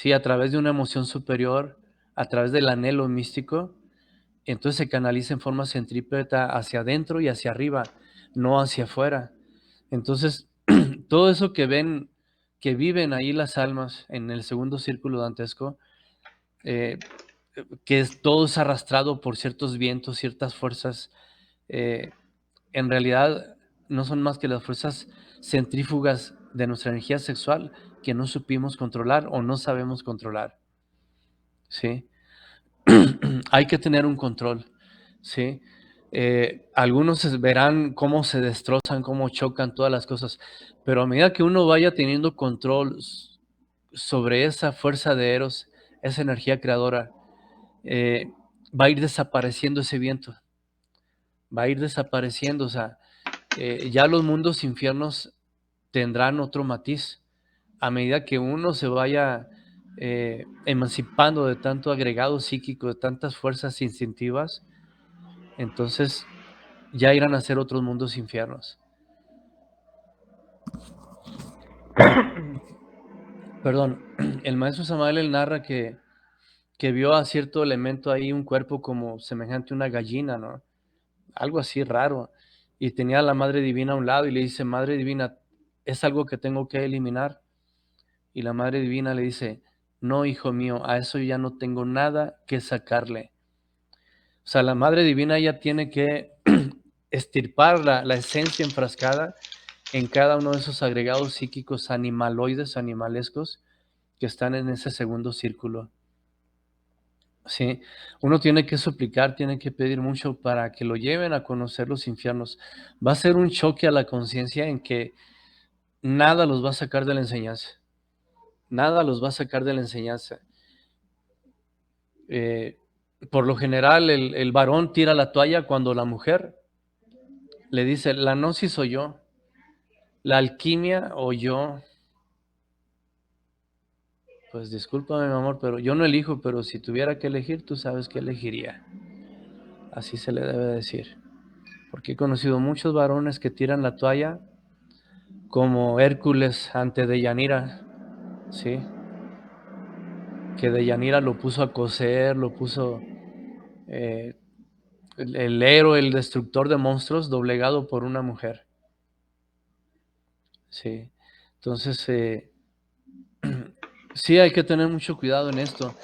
sí, a través de una emoción superior, a través del anhelo místico, entonces se canaliza en forma centrípeta hacia adentro y hacia arriba, no hacia afuera. Entonces, todo eso que ven, que viven ahí las almas en el segundo círculo dantesco, eh, que todo es arrastrado por ciertos vientos, ciertas fuerzas, eh, en realidad no son más que las fuerzas centrífugas de nuestra energía sexual que no supimos controlar o no sabemos controlar, ¿sí? Hay que tener un control, ¿sí? Algunos verán cómo se destrozan, cómo chocan todas las cosas, pero a medida que uno vaya teniendo control sobre esa fuerza de Eros, esa energía creadora, eh, va a ir desapareciendo ese viento, va a ir desapareciendo, o sea, ya los mundos infiernos tendrán otro matiz a medida que uno se vaya emancipando de tanto agregado psíquico, de tantas fuerzas instintivas, entonces ya irán a ser otros mundos infiernos. Perdón, el maestro Samael él narra que vio a cierto elemento ahí, un cuerpo como semejante a una gallina, ¿no? Algo así raro. Y tenía a la Madre Divina a un lado y le dice, Madre Divina, ¿es algo que tengo que eliminar? Y la Madre Divina le dice, no, hijo mío, a eso ya no tengo nada que sacarle. O sea, la Madre Divina ya tiene que estirpar la esencia enfrascada en cada uno de esos agregados psíquicos animaloides, animalescos, que están en ese segundo círculo. Sí, uno tiene que suplicar, tiene que pedir mucho para que lo lleven a conocer los infiernos. Va a ser un choque a la conciencia en que nada los va a sacar de la enseñanza. Nada los va a sacar de la enseñanza. Por lo general, el varón tira la toalla cuando la mujer le dice, la gnosis soy yo, la alquimia o yo. Pues discúlpame, mi amor, pero yo no elijo, pero si tuviera que elegir, tú sabes que elegiría. Así se le debe decir. Porque he conocido muchos varones que tiran la toalla como Hércules ante Deyanira, ¿sí? Que Deyanira lo puso a coser, lo puso el héroe, el destructor de monstruos, doblegado por una mujer, ¿sí? Entonces, sí hay que tener mucho cuidado en esto.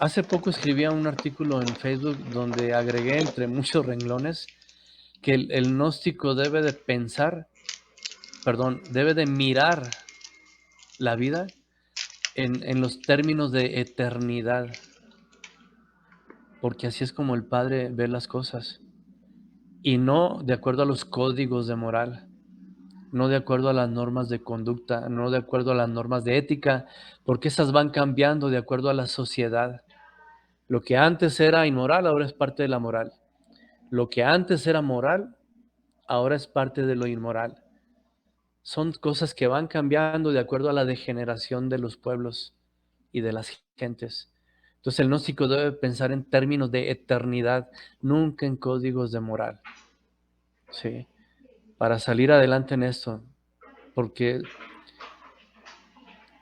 Hace poco escribía un artículo en Facebook donde agregué entre muchos renglones que el gnóstico debe de pensar, perdón, debe de mirar la vida en los términos de eternidad, porque así es como el Padre ve las cosas, y no de acuerdo a los códigos de moral, no de acuerdo a las normas de conducta, no de acuerdo a las normas de ética, porque esas van cambiando de acuerdo a la sociedad. Lo que antes era inmoral ahora es parte de la moral. Lo que antes era moral ahora es parte de lo inmoral. Son cosas que van cambiando de acuerdo a la degeneración de los pueblos y de las gentes. Entonces el gnóstico debe pensar en términos de eternidad, nunca en códigos de moral, ¿sí? Para salir adelante en esto, porque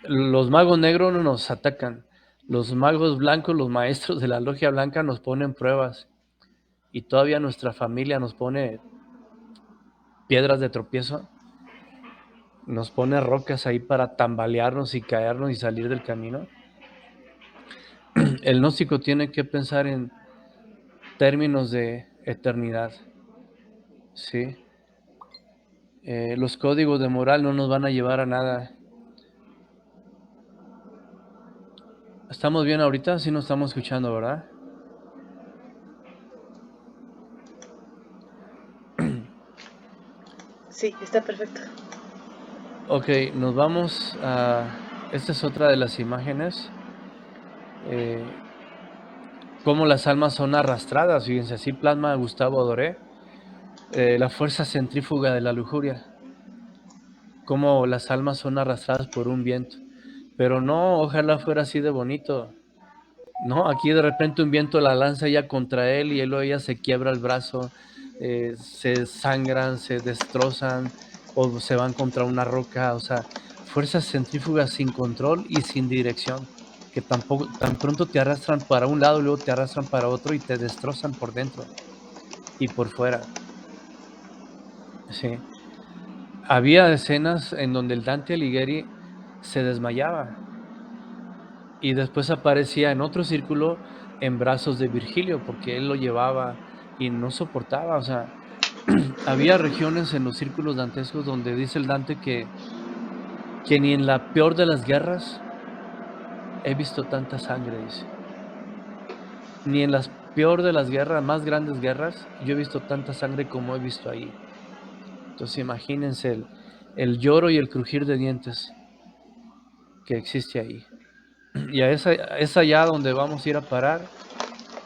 los magos negros no nos atacan, los magos blancos, los maestros de la logia blanca nos ponen pruebas y todavía nuestra familia nos pone piedras de tropiezo, nos pone rocas ahí para tambalearnos y caernos y salir del camino. El gnóstico tiene que pensar en términos de eternidad, ¿sí? Los códigos de moral no nos van a llevar a nada. ¿Estamos bien ahorita? Sí nos estamos escuchando, ¿verdad? Sí, está perfecto. Ok, nos vamos a... Esta es otra de las imágenes. Cómo las almas son arrastradas, fíjense, así plasma Gustavo Doré, la fuerza centrífuga de la lujuria. Cómo las almas son arrastradas por un viento. Pero no, ojalá fuera así de bonito. No, aquí de repente un viento la lanza ella contra él y él o ella se quiebra el brazo, se sangran, se destrozan o se van contra una roca. O sea, fuerzas centrífugas sin control y sin dirección. que tampoco, tan pronto te arrastran para un lado, luego te arrastran para otro y te destrozan por dentro y por fuera. Sí. Había escenas en donde el Dante Alighieri se desmayaba y después aparecía en otro círculo en brazos de Virgilio, porque él lo llevaba y no soportaba, o sea, había regiones en los círculos dantescos donde dice el Dante que ni en la peor de las guerras he visto tanta sangre, dice. Ni en las peor de las guerras, más grandes guerras, yo he visto tanta sangre como he visto ahí. Entonces imagínense el lloro y el crujir de dientes que existe ahí. Y es allá donde vamos a ir a parar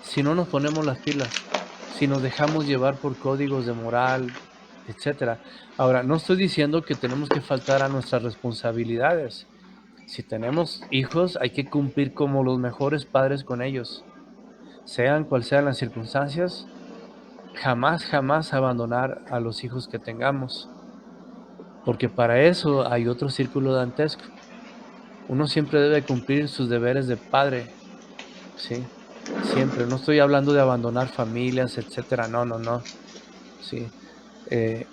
si no nos ponemos las pilas, si nos dejamos llevar por códigos de moral, etcétera. Ahora, no estoy diciendo que tenemos que faltar a nuestras responsabilidades. Si tenemos hijos, hay que cumplir como los mejores padres con ellos, sean cuales sean las circunstancias. Jamás, jamás abandonar a los hijos que tengamos, porque para eso hay otro círculo dantesco. Uno siempre debe cumplir sus deberes de padre, ¿sí? Siempre. No estoy hablando de abandonar familias, etcétera. No, no, no. Sí. Eh,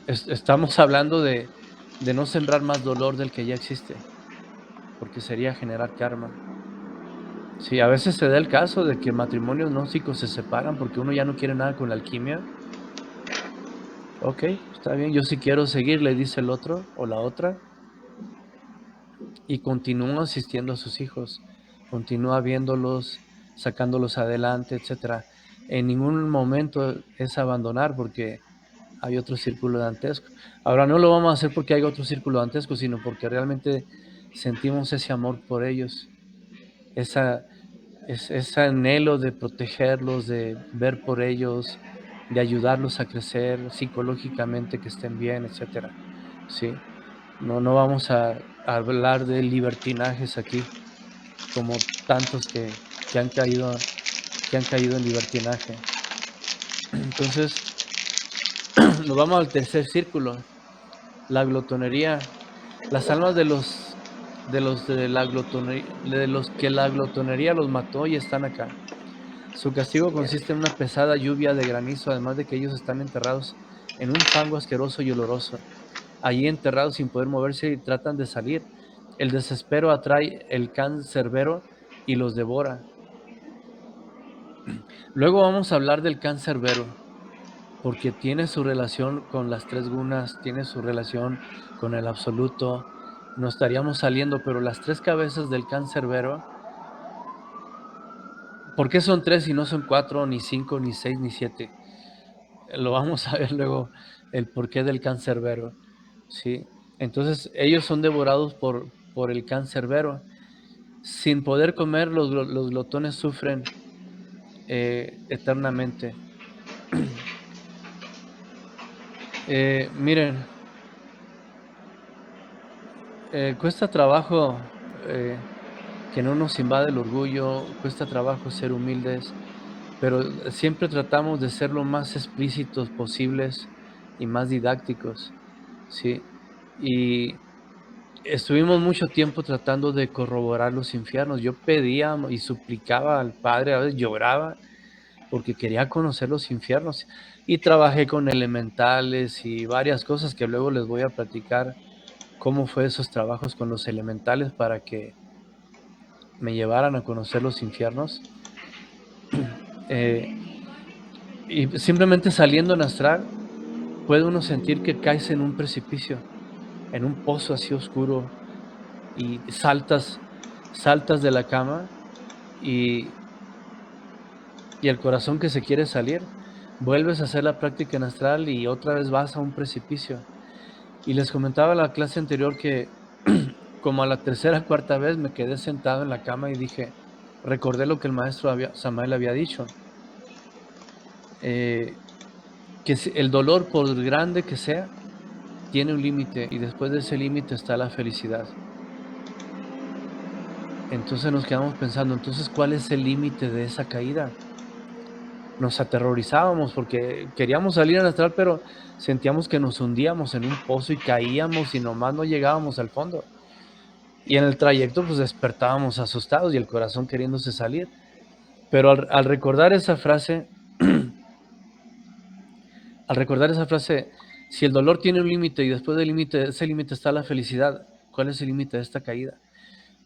estamos hablando de no sembrar más dolor del que ya existe, porque sería generar karma. Sí, a veces se da el caso de que matrimonios gnósticos se separan porque uno ya no quiere nada con la alquimia. Ok, está bien, yo sí quiero seguir, le dice el otro o la otra, y continúa asistiendo a sus hijos, continúa viéndolos, sacándolos adelante, etcétera. En ningún momento es abandonar porque hay otro círculo dantesco. Ahora no lo vamos a hacer porque hay otro círculo dantesco, sino porque realmente sentimos ese amor por ellos, esa, ese anhelo de protegerlos, de ver por ellos, de ayudarlos a crecer psicológicamente, que estén bien, etcétera. Sí. No, no vamos a hablar de libertinajes aquí, como tantos que han caído, que han caído en libertinaje. Entonces, nos vamos al tercer círculo, la glotonería. Las almas de la glotonería, de los que la glotonería los mató y están acá. Su castigo consiste en una pesada lluvia de granizo, además de que ellos están enterrados en un fango asqueroso y oloroso. Allí enterrados sin poder moverse y tratan de salir. El desespero atrae el can cerbero y los devora. Luego vamos a hablar del can cerbero, porque tiene su relación con las tres gunas, tiene su relación con el absoluto. No estaríamos saliendo, pero las tres cabezas del can cerbero, ¿por qué son tres y no son cuatro, ni cinco, ni seis, ni siete? Lo vamos a ver luego, el porqué del can cerbero, ¿sí? Entonces, ellos son devorados por el can cerbero. Sin poder comer, los glotones sufren eternamente. Miren, cuesta trabajo que no nos invade el orgullo, cuesta trabajo ser humildes, pero siempre tratamos de ser lo más explícitos posibles y más didácticos, ¿sí? Y estuvimos mucho tiempo tratando de corroborar los infiernos. Yo pedía y suplicaba al Padre, a veces lloraba porque quería conocer los infiernos y trabajé con elementales y varias cosas que luego les voy a platicar cómo fue esos trabajos con los elementales para que me llevaran a conocer los infiernos. Eh, y simplemente saliendo en astral puede uno sentir que caes en un precipicio, en un pozo así oscuro y saltas de la cama y, y el corazón que se quiere salir, vuelves a hacer la práctica en astral y otra vez vas a un precipicio. Y les comentaba en la clase anterior que como a la tercera, cuarta vez me quedé sentado en la cama y dije, recordé lo que el maestro Samael había dicho, eh, que el dolor, por grande que sea, tiene un límite y después de ese límite está la felicidad. Entonces nos quedamos pensando, entonces, ¿cuál es el límite de esa caída? Nos aterrorizábamos porque queríamos salir al astral, pero sentíamos que nos hundíamos en un pozo y caíamos y nomás no llegábamos al fondo. Y en el trayecto pues despertábamos asustados y el corazón queriéndose salir. Pero al recordar esa frase, al recordar esa frase, si el dolor tiene un límite y después del límite, ese límite está la felicidad, ¿cuál es el límite de esta caída?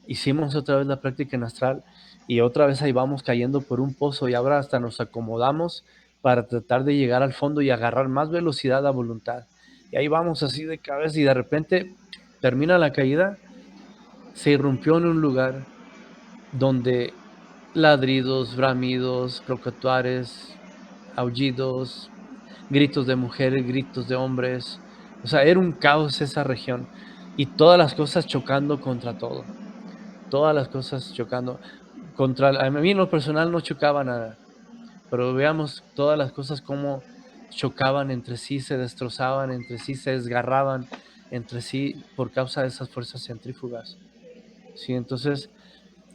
Hicimos otra vez la práctica en astral y otra vez ahí vamos cayendo por un pozo y ahora hasta nos acomodamos para tratar de llegar al fondo y agarrar más velocidad a voluntad. Y ahí vamos así de cabeza y de repente termina la caída, se irrumpió en un lugar donde ladridos, bramidos, crocotuares, aullidos, gritos de mujeres, gritos de hombres. O sea, era un caos esa región y todas las cosas chocando contra todo. Todas las cosas chocando contra, a mí en lo personal no chocaba nada, pero veamos todas las cosas como chocaban entre sí, se destrozaban entre sí, se desgarraban entre sí por causa de esas fuerzas centrífugas. Sí, entonces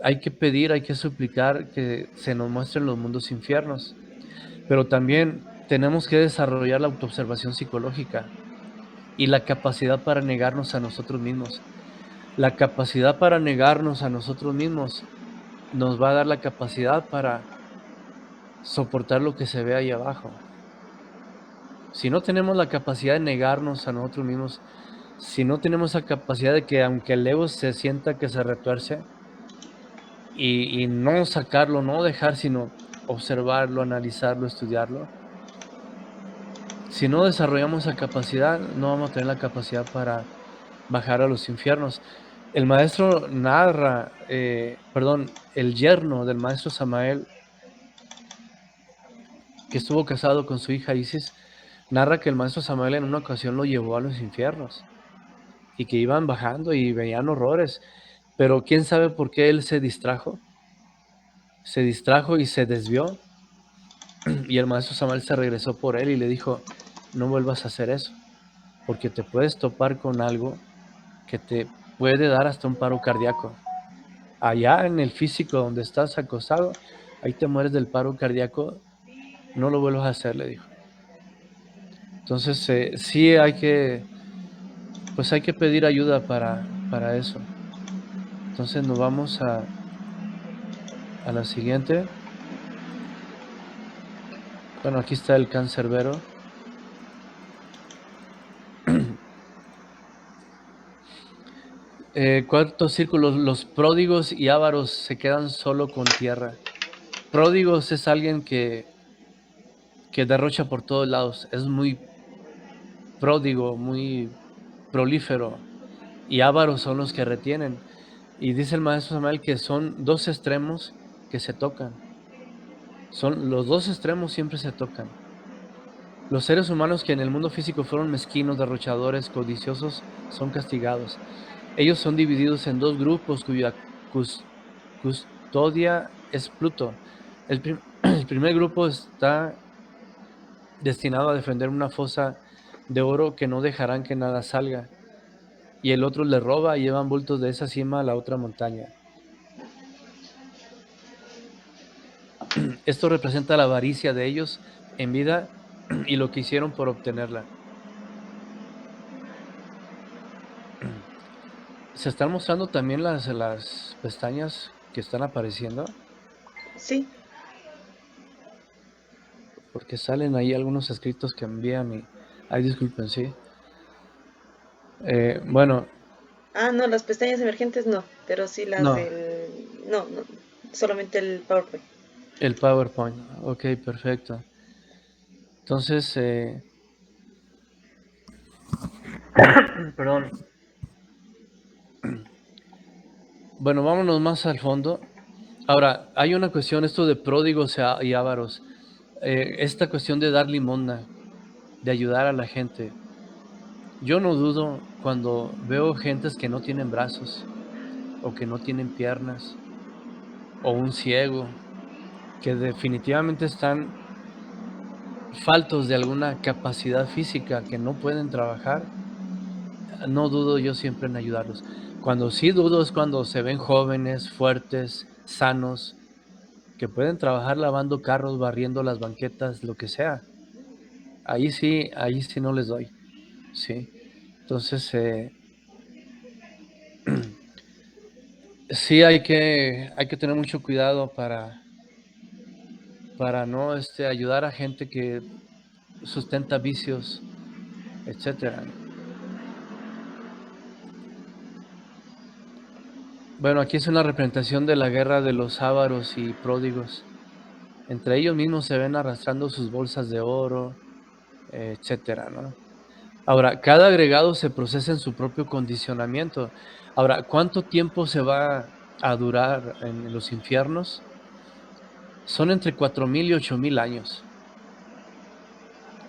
hay que pedir, hay que suplicar que se nos muestren los mundos infiernos, pero también tenemos que desarrollar la autoobservación psicológica y la capacidad para negarnos a nosotros mismos. La capacidad para negarnos a nosotros mismos nos va a dar la capacidad para soportar lo que se ve ahí abajo. Si no tenemos la capacidad de negarnos a nosotros mismos, si no tenemos esa capacidad de que aunque el ego se sienta que se retuerce y no sacarlo, no dejar, sino observarlo, analizarlo, estudiarlo, si no desarrollamos esa capacidad, no vamos a tener la capacidad para bajar a los infiernos. El maestro narra, el yerno del maestro Samael, que estuvo casado con su hija Isis, narra que el maestro Samael en una ocasión lo llevó a los infiernos y que iban bajando y veían horrores, pero quién sabe por qué él se distrajo y se desvió y el maestro Samael se regresó por él y le dijo, no vuelvas a hacer eso, porque te puedes topar con algo que te puede dar hasta un paro cardíaco. Allá en el físico donde estás acostado, ahí te mueres del paro cardíaco, no lo vuelvas a hacer, le dijo. Entonces, sí hay que pedir ayuda para eso. Entonces nos vamos a la siguiente. Bueno, aquí está el cancerbero. Cuarto círculo, los pródigos y ávaros se quedan solo con tierra. Pródigos es alguien que derrocha por todos lados, es muy pródigo, muy prolífero, y ávaros son los que retienen. Y dice el maestro Samuel que son dos extremos que se tocan. Los dos extremos siempre se tocan. Los seres humanos que en el mundo físico fueron mezquinos, derrochadores, codiciosos, son castigados. Ellos son divididos en dos grupos cuya custodia es Pluto. El primer grupo está destinado a defender una fosa de oro que no dejarán que nada salga, y el otro le roba y llevan bultos de esa cima a la otra montaña. Esto representa la avaricia de ellos en vida y lo que hicieron por obtenerla. Se están mostrando también las pestañas que están apareciendo, Sí. porque salen ahí algunos escritos que envían y... Ay, disculpen, sí. Bueno, Ah, no, las pestañas emergentes no, pero sí las no, del... No, no, solamente el PowerPoint. el PowerPoint. Ok, perfecto. Entonces, perdón. Bueno, vámonos más al fondo. Ahora, hay una cuestión, esto de pródigos y ávaros. Esta cuestión de dar limosna, de ayudar a la gente. Yo no dudo cuando veo gentes que no tienen brazos, o que no tienen piernas, o un ciego, que definitivamente están faltos de alguna capacidad física, que no pueden trabajar. No dudo yo siempre en ayudarlos. Cuando sí dudo es cuando se ven jóvenes, fuertes, sanos, que pueden trabajar lavando carros, barriendo las banquetas, lo que sea. Ahí sí no les doy, sí. Entonces, Sí, hay que tener mucho cuidado para no ayudar a gente que sustenta vicios, etcétera. Bueno, aquí es una representación de la guerra de los ávaros y pródigos. Entre ellos mismos se ven arrastrando sus bolsas de oro, etcétera, ¿no? Ahora, cada agregado se procesa en su propio condicionamiento. Ahora, ¿cuánto tiempo se va a durar en los infiernos? Son entre 4,000 y 8,000 años.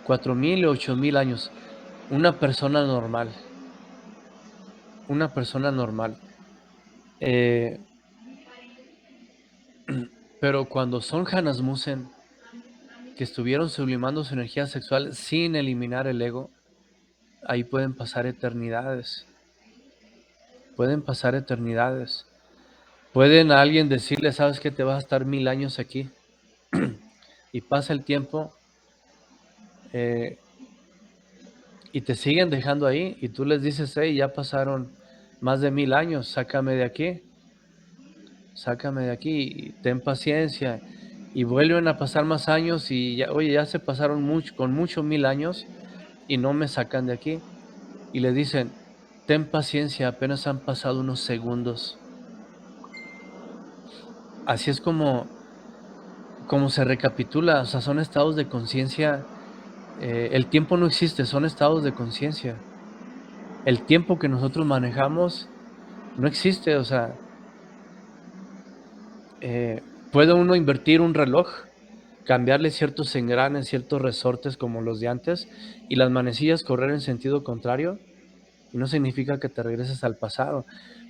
4,000 y 8,000 años. Una persona normal. Una persona normal. Eh, pero cuando son Hanasmusen, que estuvieron sublimando su energía sexual sin eliminar el ego, ahí pueden pasar eternidades. Pueden pasar eternidades. Pueden a alguien decirle, sabes que te vas a estar 1,000 años aquí. Y pasa el tiempo eh, y te siguen dejando ahí. Y tú les dices, hey, ya pasaron más de 1,000 años, sácame de aquí. Sácame de aquí, y ten paciencia. Y vuelven a pasar más años y ya, oye, ya se pasaron con mucho 1,000 años y no me sacan de aquí. Y le dicen, ten paciencia, apenas han pasado unos segundos. Así es como se recapitula, o sea, son estados de conciencia. El tiempo no existe, son estados de conciencia. El tiempo que nosotros manejamos no existe, o sea, puede uno invertir un reloj, cambiarle ciertos engranes, ciertos resortes como los de antes, y las manecillas correr en sentido contrario, y no significa que te regreses al pasado.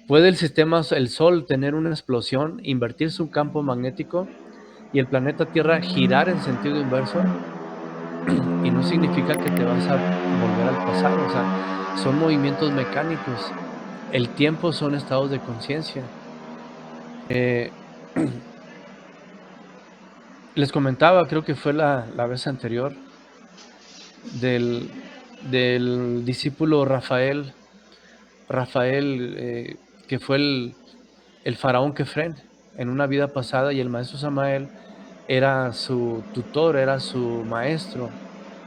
Puede el Sol tener una explosión, invertir su campo magnético y el planeta Tierra girar en sentido inverso, y no significa que te vas a volver al pasado, o sea, son movimientos mecánicos. El tiempo son estados de conciencia. Eh, Les comentaba, creo que fue la vez anterior, del discípulo Rafael, que fue el faraón Kefren en una vida pasada, y el maestro Samael era su tutor, era su maestro,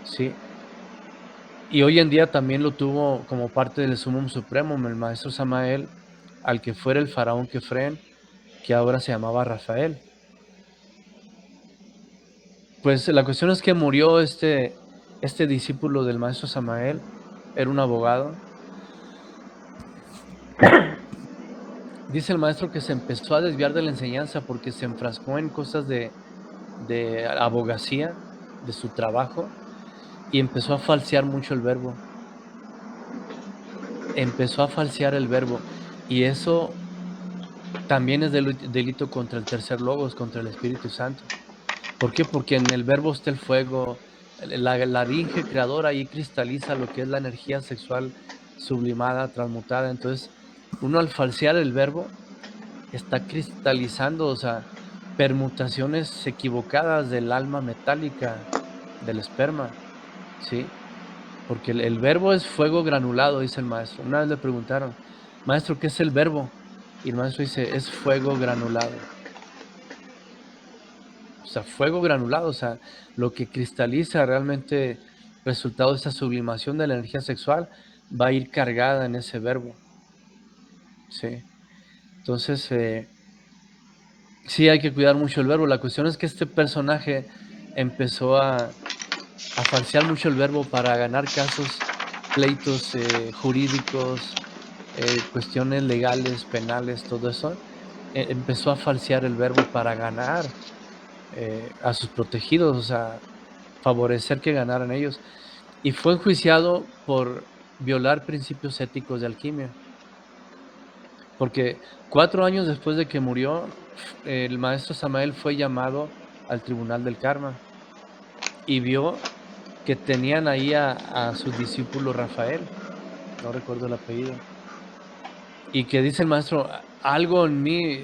¿sí? Y hoy en día también lo tuvo como parte del Sumum Supremo, el maestro Samael, al que fuera el faraón Kefren, que ahora se llamaba Rafael. Pues la cuestión es que murió este discípulo del maestro Samael, era un abogado. Dice el maestro que se empezó a desviar de la enseñanza porque se enfrascó en cosas de abogacía, de su trabajo, y empezó a falsear mucho el verbo. Empezó a falsear el verbo, y eso también es delito contra el tercer logos, contra el Espíritu Santo. ¿Por qué? Porque en el verbo está el fuego, la Dinge creadora ahí cristaliza lo que es la energía sexual sublimada, transmutada. Entonces, uno al falsear el verbo está cristalizando, o sea, permutaciones equivocadas del alma metálica del esperma, ¿sí? Porque el verbo es fuego granulado, dice el maestro. Una vez le preguntaron, maestro, ¿qué es el verbo? Y el maestro dice, es fuego granulado. O sea, fuego granulado, o sea, lo que cristaliza realmente resultado de esa sublimación de la energía sexual va a ir cargada en ese verbo, ¿sí? Entonces, sí hay que cuidar mucho el verbo. La cuestión es que este personaje empezó a falsear mucho el verbo para ganar casos, pleitos jurídicos, cuestiones legales, penales, todo eso. Empezó a falsear el verbo para ganar a sus protegidos, o sea, favorecer que ganaran ellos. Y fue enjuiciado por violar principios éticos de alquimia. Porque 4 años después de que murió, el maestro Samael fue llamado al tribunal del karma y vio que tenían ahí a su discípulo Rafael, no recuerdo el apellido, y que dice el maestro, algo en mí,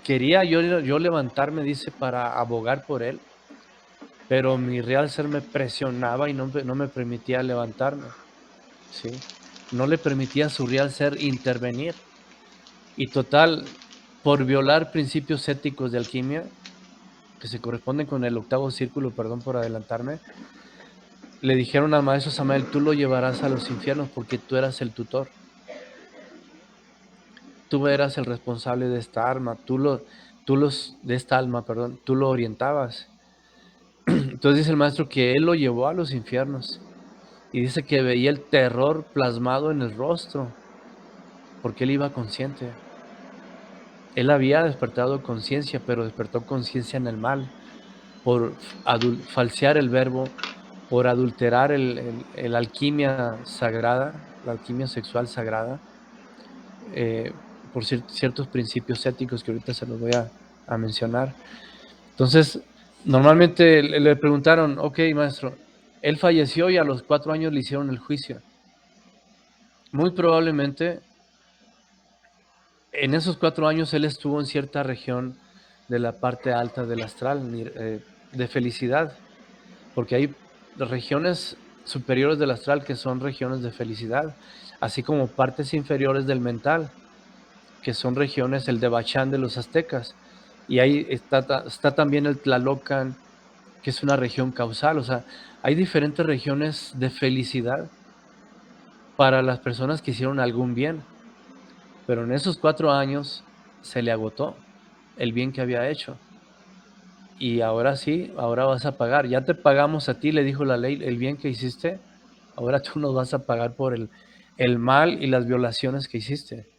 quería yo levantarme, dice, para abogar por él, pero mi real ser me presionaba y no me permitía levantarme, ¿sí? No le permitía a su real ser intervenir. Y total, por violar principios éticos de alquimia, que se corresponden con el octavo círculo, perdón por adelantarme, le dijeron al maestro Samael, tú lo llevarás a los infiernos porque tú eras el tutor. Tú eras el responsable de esta alma, de esta alma, perdón, tú lo orientabas. Entonces dice el maestro que él lo llevó a los infiernos y dice que veía el terror plasmado en el rostro, porque él iba consciente. Él había despertado conciencia, pero despertó conciencia en el mal, por falsear el verbo, por adulterar el alquimia sagrada, la alquimia sexual sagrada, por ciertos principios éticos que ahorita se los voy a mencionar. Entonces, normalmente le preguntaron, ok, maestro, él falleció y a los 4 años le hicieron el juicio. Muy probablemente en esos 4 años él estuvo en cierta región de la parte alta del astral, de felicidad, porque hay regiones superiores del astral que son regiones de felicidad, así como partes inferiores del mental, que son regiones, el de Bachán de los aztecas, y ahí está también el Tlalocan, que es una región causal. O sea, hay diferentes regiones de felicidad para las personas que hicieron algún bien, pero en esos 4 años se le agotó el bien que había hecho. Y ahora sí, ahora vas a pagar. Ya te pagamos a ti, le dijo la ley, el bien que hiciste, ahora tú nos vas a pagar por el mal y las violaciones que hiciste.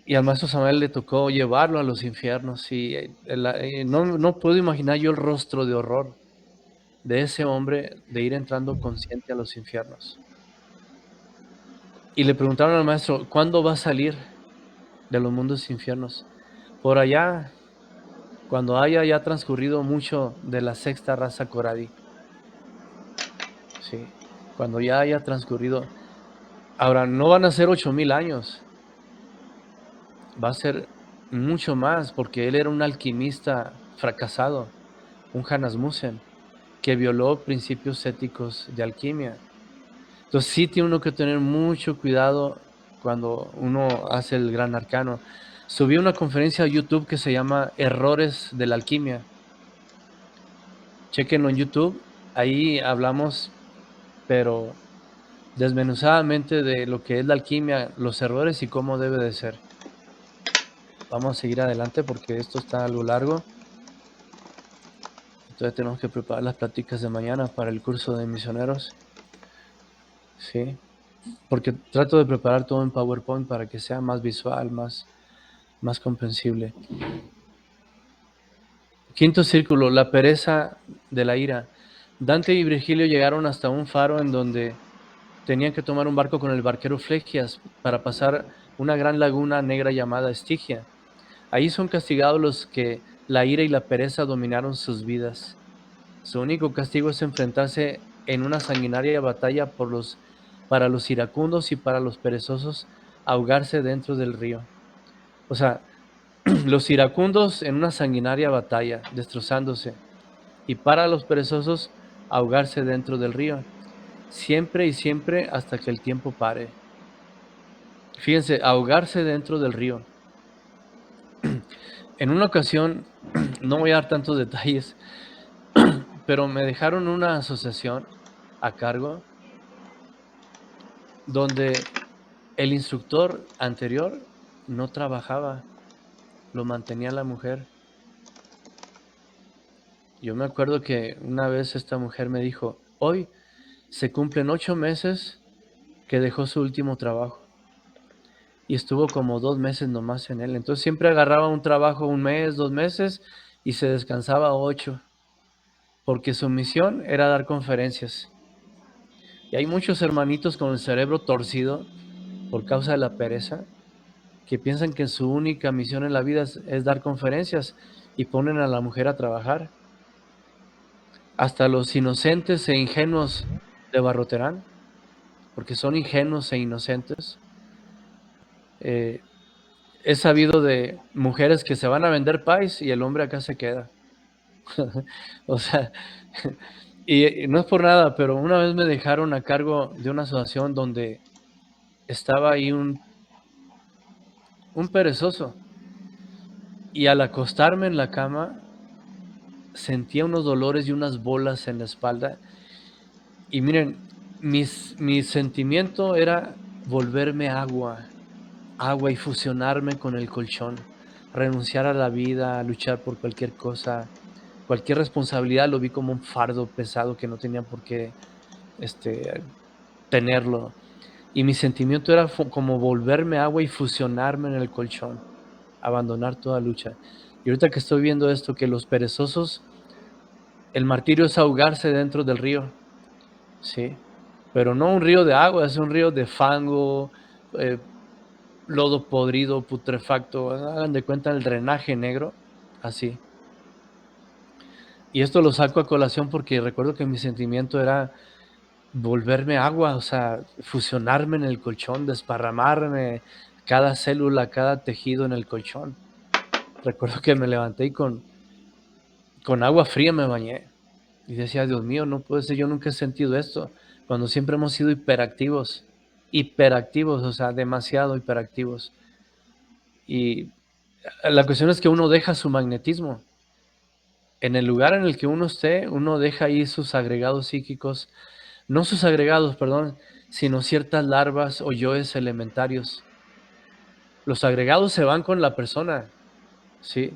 Y al maestro Samuel le tocó llevarlo a los infiernos y no puedo imaginar yo el rostro de horror de ese hombre de ir entrando consciente a los infiernos. Y le preguntaron al maestro, ¿cuándo va a salir de los mundos infiernos? Por allá, cuando haya ya transcurrido mucho de la sexta raza Coradi. Sí, cuando ya haya transcurrido. Ahora, no van a ser 8,000 años. Va a ser mucho más, porque él era un alquimista fracasado, un Hanasmussen, que violó principios éticos de alquimia. Entonces sí tiene uno que tener mucho cuidado cuando uno hace el gran arcano. Subí una conferencia a YouTube que se llama Errores de la Alquimia. Chequenlo en YouTube. Ahí hablamos, pero desmenuzadamente, de lo que es la alquimia, los errores y cómo debe de ser. Vamos a seguir adelante porque esto está algo largo. Entonces tenemos que preparar las pláticas de mañana para el curso de misioneros. Sí, porque trato de preparar todo en PowerPoint para que sea más visual, más comprensible. Quinto círculo, la pereza de la ira. Dante y Virgilio llegaron hasta un faro en donde tenían que tomar un barco con el barquero Flegias para pasar una gran laguna negra llamada Estigia. Ahí son castigados los que la ira y la pereza dominaron sus vidas. Su único castigo es enfrentarse en una sanguinaria batalla para los iracundos y para los perezosos ahogarse dentro del río. O sea, los iracundos en una sanguinaria batalla, destrozándose, y para los perezosos ahogarse dentro del río, siempre y siempre hasta que el tiempo pare. Fíjense, ahogarse dentro del río. En una ocasión, no voy a dar tantos detalles, pero me dejaron una asociación a cargo donde el instructor anterior no trabajaba, lo mantenía la mujer. Yo me acuerdo que una vez esta mujer me dijo, hoy se cumplen 8 meses que dejó su último trabajo y estuvo como 2 meses nomás en él. Entonces siempre agarraba un trabajo 1 mes, 2 meses y se descansaba 8, porque su misión era dar conferencias. Y hay muchos hermanitos con el cerebro torcido por causa de la pereza, que piensan que su única misión en la vida es dar conferencias y ponen a la mujer a trabajar. Hasta los inocentes e ingenuos de Barroterán, porque son ingenuos e inocentes. He sabido de mujeres que se van a vender pais y el hombre acá se queda. O sea, y no es por nada, pero una vez me dejaron a cargo de una asociación donde estaba ahí un un perezoso. Y al acostarme en la cama, sentía unos dolores y unas bolas en la espalda. Y miren, mi sentimiento era volverme agua y fusionarme con el colchón, renunciar a la vida, a luchar por cualquier cosa, cualquier responsabilidad lo vi como un fardo pesado que no tenía por qué este, tenerlo. Y mi sentimiento era como volverme agua y fusionarme en el colchón, abandonar toda lucha. Y ahorita que estoy viendo esto, que los perezosos, el martirio es ahogarse dentro del río, ¿sí? Pero no un río de agua, es un río de fango, eh, lodo podrido, putrefacto, hagan de cuenta el drenaje negro, así. Y esto lo saco a colación porque recuerdo que mi sentimiento era volverme agua, o sea, fusionarme en el colchón, desparramarme cada célula, cada tejido en el colchón. Recuerdo que me levanté y con agua fría me bañé. Y decía, Dios mío, no puede ser, yo nunca he sentido esto, cuando siempre hemos sido hiperactivos, o sea, demasiado hiperactivos. Y la cuestión es que uno deja su magnetismo. En el lugar en el que uno esté, uno deja ahí sus agregados psíquicos, no sus agregados, perdón, sino ciertas larvas o yoes elementarios. Los agregados se van con la persona, ¿sí?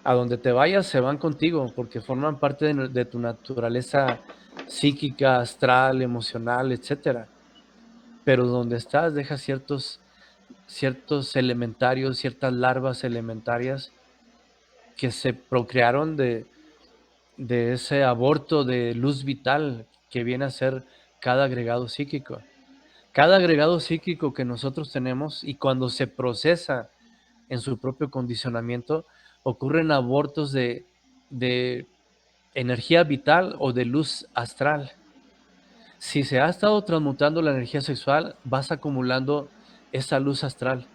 A donde te vayas se van contigo porque forman parte de tu naturaleza psíquica, astral, emocional, etcétera. Pero donde estás deja ciertos elementarios, ciertas larvas elementarias que se procrearon de ese aborto de luz vital que viene a ser cada agregado psíquico. Cada agregado psíquico que nosotros tenemos y cuando se procesa en su propio condicionamiento, ocurren abortos de energía vital o de luz astral. Si se ha estado transmutando la energía sexual, vas acumulando esa luz astral.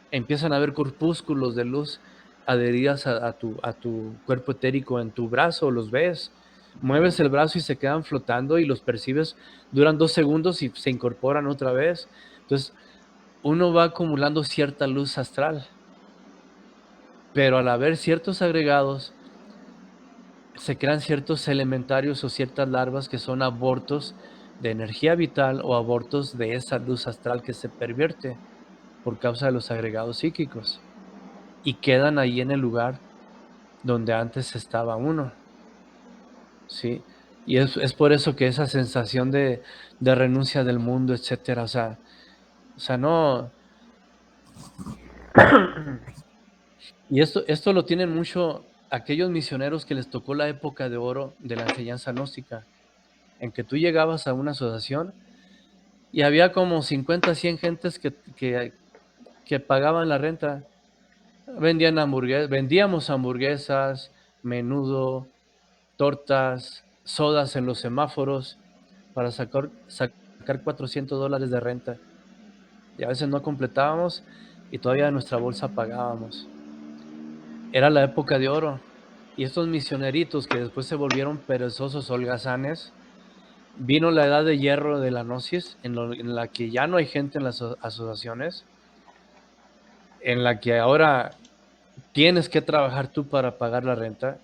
Empiezan a haber corpúsculos de luz adheridas a tu cuerpo etérico en tu brazo, los ves. Mueves el brazo y se quedan flotando y los percibes, duran 2 segundos y se incorporan otra vez. Entonces, uno va acumulando cierta luz astral, pero al haber ciertos agregados, se crean ciertos elementarios o ciertas larvas que son abortos de energía vital o abortos de esa luz astral que se pervierte por causa de los agregados psíquicos y quedan ahí en el lugar donde antes estaba uno, ¿sí? Y es por eso que esa sensación de renuncia del mundo, etcétera, o sea, no. Y esto lo tienen mucho aquellos misioneros que les tocó la época de oro de la enseñanza gnóstica, en que tú llegabas a una asociación y había como 50, 100 gentes que pagaban la renta. Vendíamos hamburguesas, menudo, tortas, sodas en los semáforos para sacar $400 de renta. Y a veces no completábamos y todavía de nuestra bolsa pagábamos. Era la época de oro. Y estos misioneritos que después se volvieron perezosos holgazanes, vino la edad de hierro de la gnosis, en la que ya no hay gente en las asociaciones, en la que ahora tienes que trabajar tú para pagar la renta,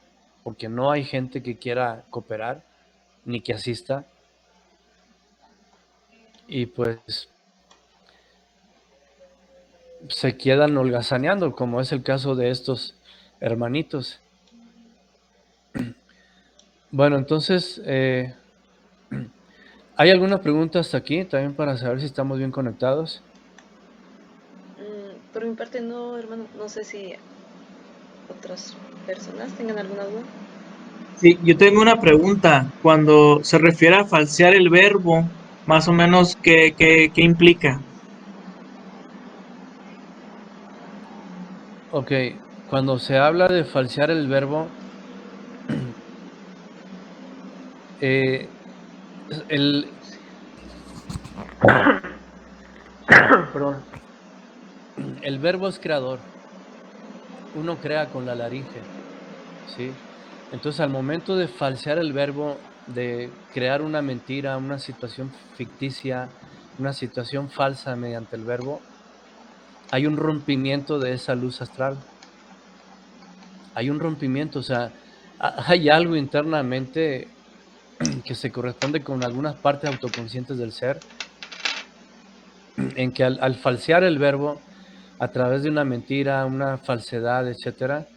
porque no hay gente que quiera cooperar ni que asista. Y pues se quedan holgazaneando, como es el caso de estos hermanitos. Bueno, entonces, ¿hay alguna pregunta hasta aquí también para saber si estamos bien conectados? Por mi parte no, hermano. No sé si otras personas tengan alguna duda. Sí, yo tengo una pregunta. Cuando se refiere a falsear el verbo, más o menos, ¿qué implica? Ok, cuando se habla de falsear el verbo, eh, el, perdón, el verbo es creador. Uno crea con la laringe, ¿sí? Entonces, al momento de falsear el verbo, de crear una mentira, una situación ficticia, una situación falsa mediante el verbo, hay un rompimiento de esa luz astral. Hay un rompimiento, o sea, hay algo internamente que se corresponde con algunas partes autoconscientes del ser, en que al falsear el verbo a través de una mentira, una falsedad, etcétera,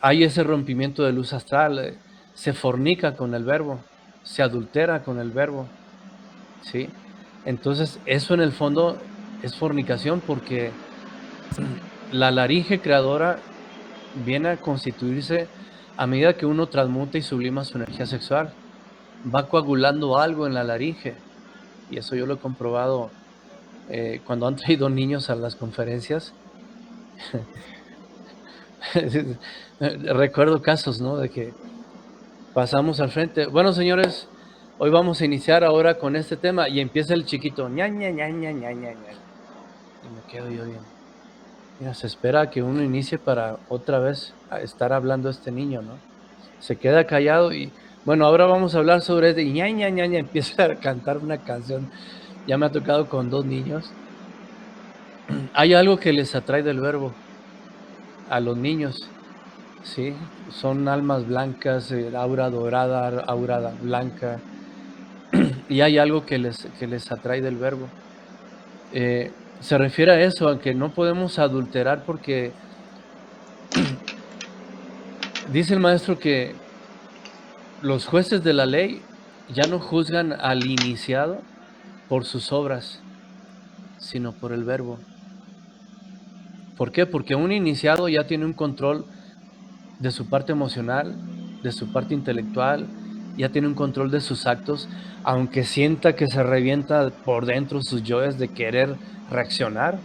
hay ese rompimiento de luz astral, se fornica con el verbo, se adultera con el verbo, ¿sí? Entonces, eso en el fondo es fornicación porque la laringe creadora viene a constituirse a medida que uno transmuta y sublima su energía sexual. Va coagulando algo en la laringe, y eso yo lo he comprobado cuando han traído niños a las conferencias. Recuerdo casos, ¿no? De que pasamos al frente. Bueno, señores, hoy vamos a iniciar ahora con este tema y empieza el chiquito, ña, ña, ña, ña, ña, ña, ña. Y me quedo yo bien. Mira, se espera que uno inicie para otra vez a estar hablando este niño, ¿no? Se queda callado y, bueno, ahora vamos a hablar sobre este, ña, ña, ña, ña, empieza a cantar una canción. Ya me ha tocado con 2 niños. Hay algo que les atrae del verbo a los niños, ¿sí? Son almas blancas, aura dorada, aura blanca, y hay algo que les atrae del verbo. Se refiere a eso, a que no podemos adulterar porque dice el maestro que los jueces de la ley ya no juzgan al iniciado por sus obras, sino por el verbo. ¿Por qué? Porque un iniciado ya tiene un control de su parte emocional, de su parte intelectual, ya tiene un control de sus actos, aunque sienta que se revienta por dentro sus yoes de querer reaccionar.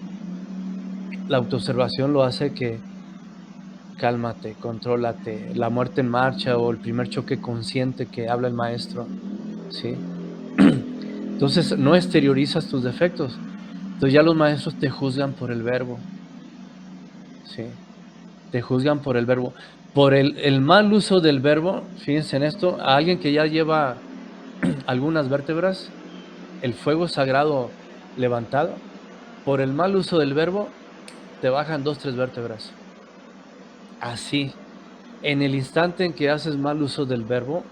La autoobservación lo hace que cálmate, contrólate, la muerte en marcha o el primer choque consciente que habla el maestro, ¿sí? Entonces no exteriorizas tus defectos, entonces ya los maestros te juzgan por el verbo, ¿sí? Te juzgan por el verbo. Por el mal uso del verbo, fíjense en esto, a alguien que ya lleva algunas vértebras, el fuego sagrado levantado, por el mal uso del verbo, te bajan 2, 3 vértebras. Así, en el instante en que haces mal uso del verbo,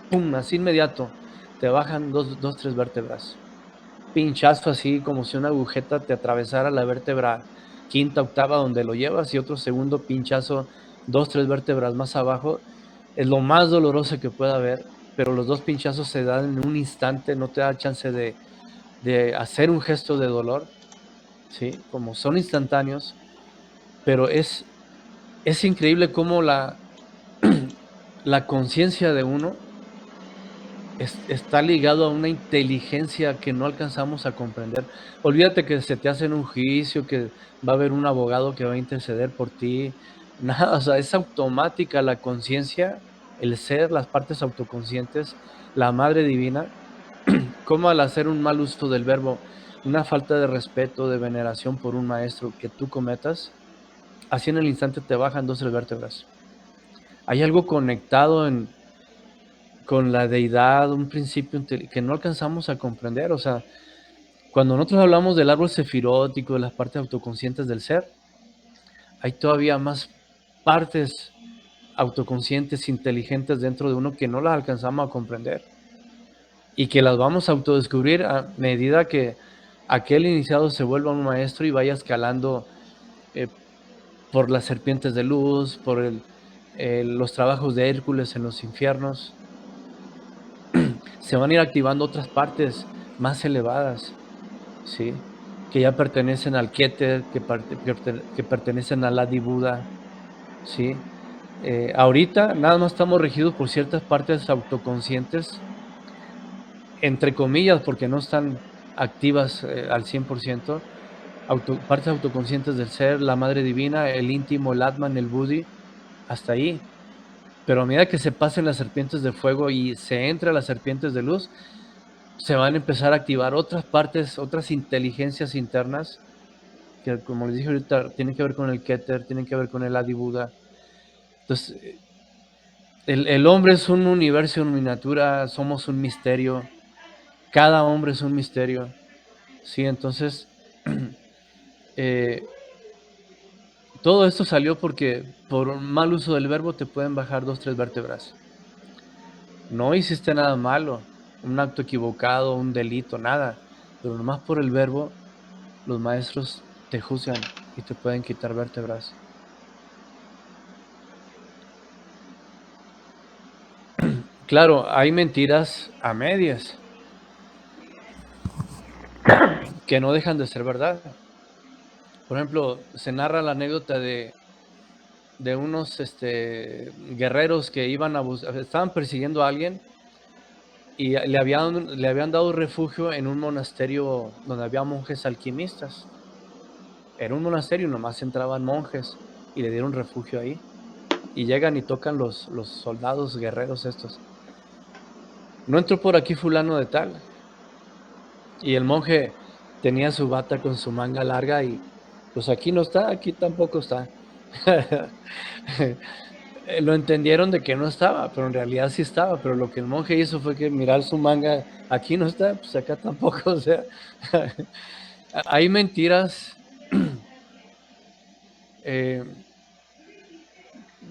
¡pum!, así inmediato, te bajan 2, 3 vértebras. Pinchazo así, como si una agujeta te atravesara la vértebra quinta, octava, donde lo llevas, y otro segundo pinchazo, 2, 3 vértebras más abajo. Es lo más doloroso que pueda haber, pero los 2 pinchazos se dan en un instante, no te da chance de hacer un gesto de dolor, ¿sí? Como son instantáneos, pero es increíble cómo la conciencia de uno está ligado a una inteligencia que no alcanzamos a comprender. Olvídate que se te hace en un juicio, que va a haber un abogado que va a interceder por ti. Nada, o sea, es automática la conciencia, el ser, las partes autoconscientes, la Madre Divina, como al hacer un mal uso del verbo, una falta de respeto, de veneración por un maestro que tú cometas, así en el instante te bajan 2 vértebras. Hay algo conectado con la deidad, un principio que no alcanzamos a comprender. O sea, cuando nosotros hablamos del árbol sefirótico, de las partes autoconscientes del ser, hay todavía más partes autoconscientes, inteligentes dentro de uno que no las alcanzamos a comprender y que las vamos a autodescubrir a medida que aquel iniciado se vuelva un maestro y vaya escalando eh, por las serpientes de luz, por los trabajos de Hércules en los infiernos. Se van a ir activando otras partes más elevadas, ¿sí? Que ya pertenecen al Keter, que pertenecen al Adi Buda, ¿sí? Ahorita nada más estamos regidos por ciertas partes autoconscientes, entre comillas, porque no están activas al 100%, partes autoconscientes del ser, la Madre Divina, el íntimo, el Atman, el Buddhi, hasta ahí. Pero a medida que se pasen las serpientes de fuego y se entre a las serpientes de luz, se van a empezar a activar otras partes, otras inteligencias internas, que como les dije ahorita, tienen que ver con el Keter, tienen que ver con el Adi Buda. Entonces, el hombre es un universo en miniatura, somos un misterio, cada hombre es un misterio, Sí, entonces, todo esto salió porque por un mal uso del verbo te pueden bajar 2, 3 vértebras. No hiciste nada malo, un acto equivocado, un delito, nada, pero nomás por el verbo los maestros te juzgan y te pueden quitar vértebras. Claro, hay mentiras a medias que no dejan de ser verdad. Por ejemplo, se narra la anécdota de unos guerreros que estaban persiguiendo a alguien y le habían dado refugio en un monasterio donde había monjes alquimistas. Era un monasterio, nomás entraban monjes y le dieron refugio ahí. Y llegan y tocan los soldados guerreros estos. No entró por aquí fulano de tal. Y el monje tenía su bata con su manga larga y pues aquí no está, aquí tampoco está. Lo entendieron de que no estaba, pero en realidad sí estaba. Pero lo que el monje hizo fue que mirar su manga, aquí no está, pues acá tampoco. O sea, hay mentiras eh,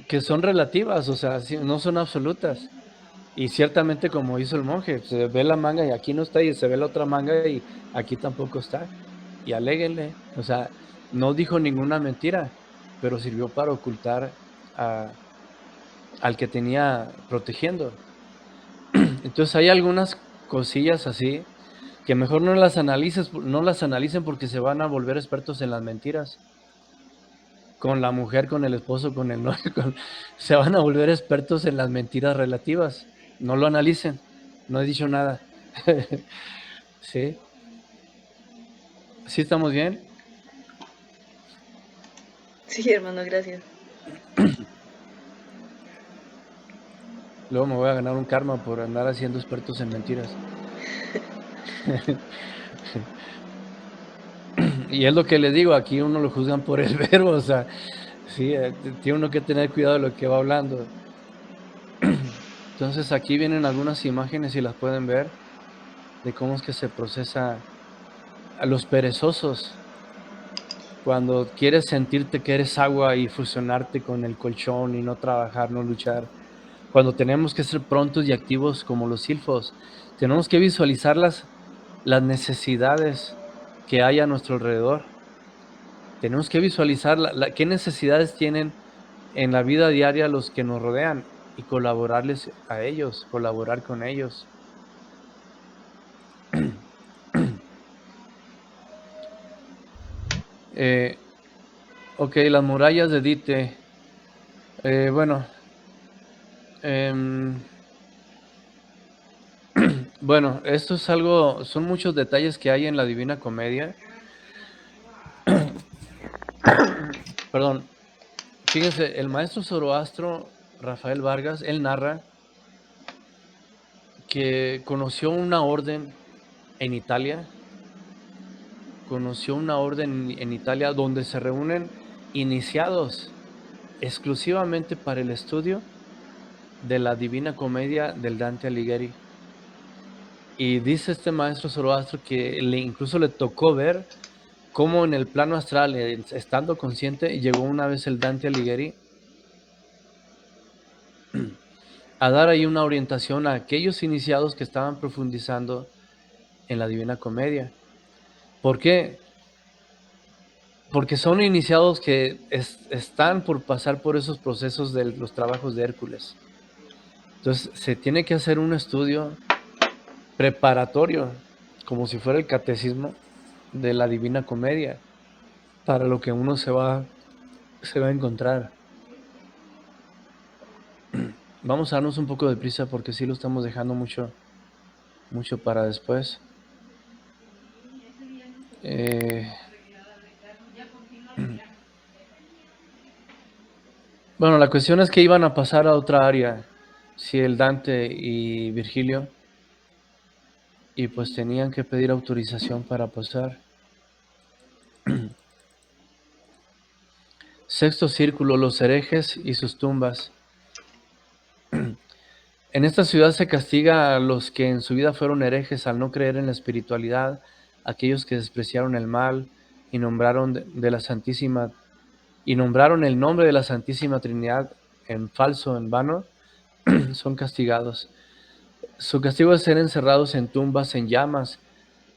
que son relativas, o sea, no son absolutas. Y ciertamente como hizo el monje, se ve la manga y aquí no está, y se ve la otra manga y aquí tampoco está. Y aléguenle, o sea, no dijo ninguna mentira, pero sirvió para ocultar al que tenía protegiendo. Entonces hay algunas cosillas así que mejor no las analicen porque se van a volver expertos en las mentiras. Con la mujer, con el esposo, con el novio, se van a volver expertos en las mentiras relativas. No lo analicen, no he dicho nada. ¿Sí? ¿Sí estamos bien? Sí, hermano, gracias. Luego me voy a ganar un karma por andar haciendo expertos en mentiras. Y es lo que les digo, aquí uno lo juzgan por el verbo, o sea, sí, tiene uno que tener cuidado de lo que va hablando. Entonces aquí vienen algunas imágenes y las pueden ver de cómo es que se procesa a los perezosos. Cuando quieres sentirte que eres agua y fusionarte con el colchón y no trabajar, no luchar. Cuando tenemos que ser prontos y activos como los silfos, tenemos que visualizar las necesidades que hay a nuestro alrededor. Tenemos que visualizar qué necesidades tienen en la vida diaria los que nos rodean y colaborarles a ellos, colaborar con ellos. Ok, las murallas de Dite. Bueno, em, bueno, esto es algo, son muchos detalles que hay en la Divina Comedia. Perdón, fíjense, el maestro Zoroastro, Rafael Vargas, él narra que conoció una orden en Italia, donde se reúnen iniciados exclusivamente para el estudio de la Divina Comedia del Dante Alighieri. Y dice este maestro Zoroastro que incluso le tocó ver cómo en el plano astral, estando consciente, llegó una vez el Dante Alighieri a dar ahí una orientación a aquellos iniciados que estaban profundizando en la Divina Comedia. ¿Por qué? Porque son iniciados que están por pasar por esos procesos de los trabajos de Hércules. Entonces se tiene que hacer un estudio preparatorio, como si fuera el catecismo de la Divina Comedia, para lo que uno se va a encontrar. Vamos a darnos un poco de prisa porque sí lo estamos dejando mucho para después. Bueno, la cuestión es que iban a pasar a otra área, si el Dante y Virgilio, y pues tenían que pedir autorización para pasar. Sexto círculo, los herejes y sus tumbas. En esta ciudad se castiga a los que en su vida fueron herejes al no creer en la espiritualidad, aquellos que despreciaron el mal y nombraron nombraron el nombre de la Santísima Trinidad en falso, en vano, son castigados. Su castigo es ser encerrados en tumbas en llamas,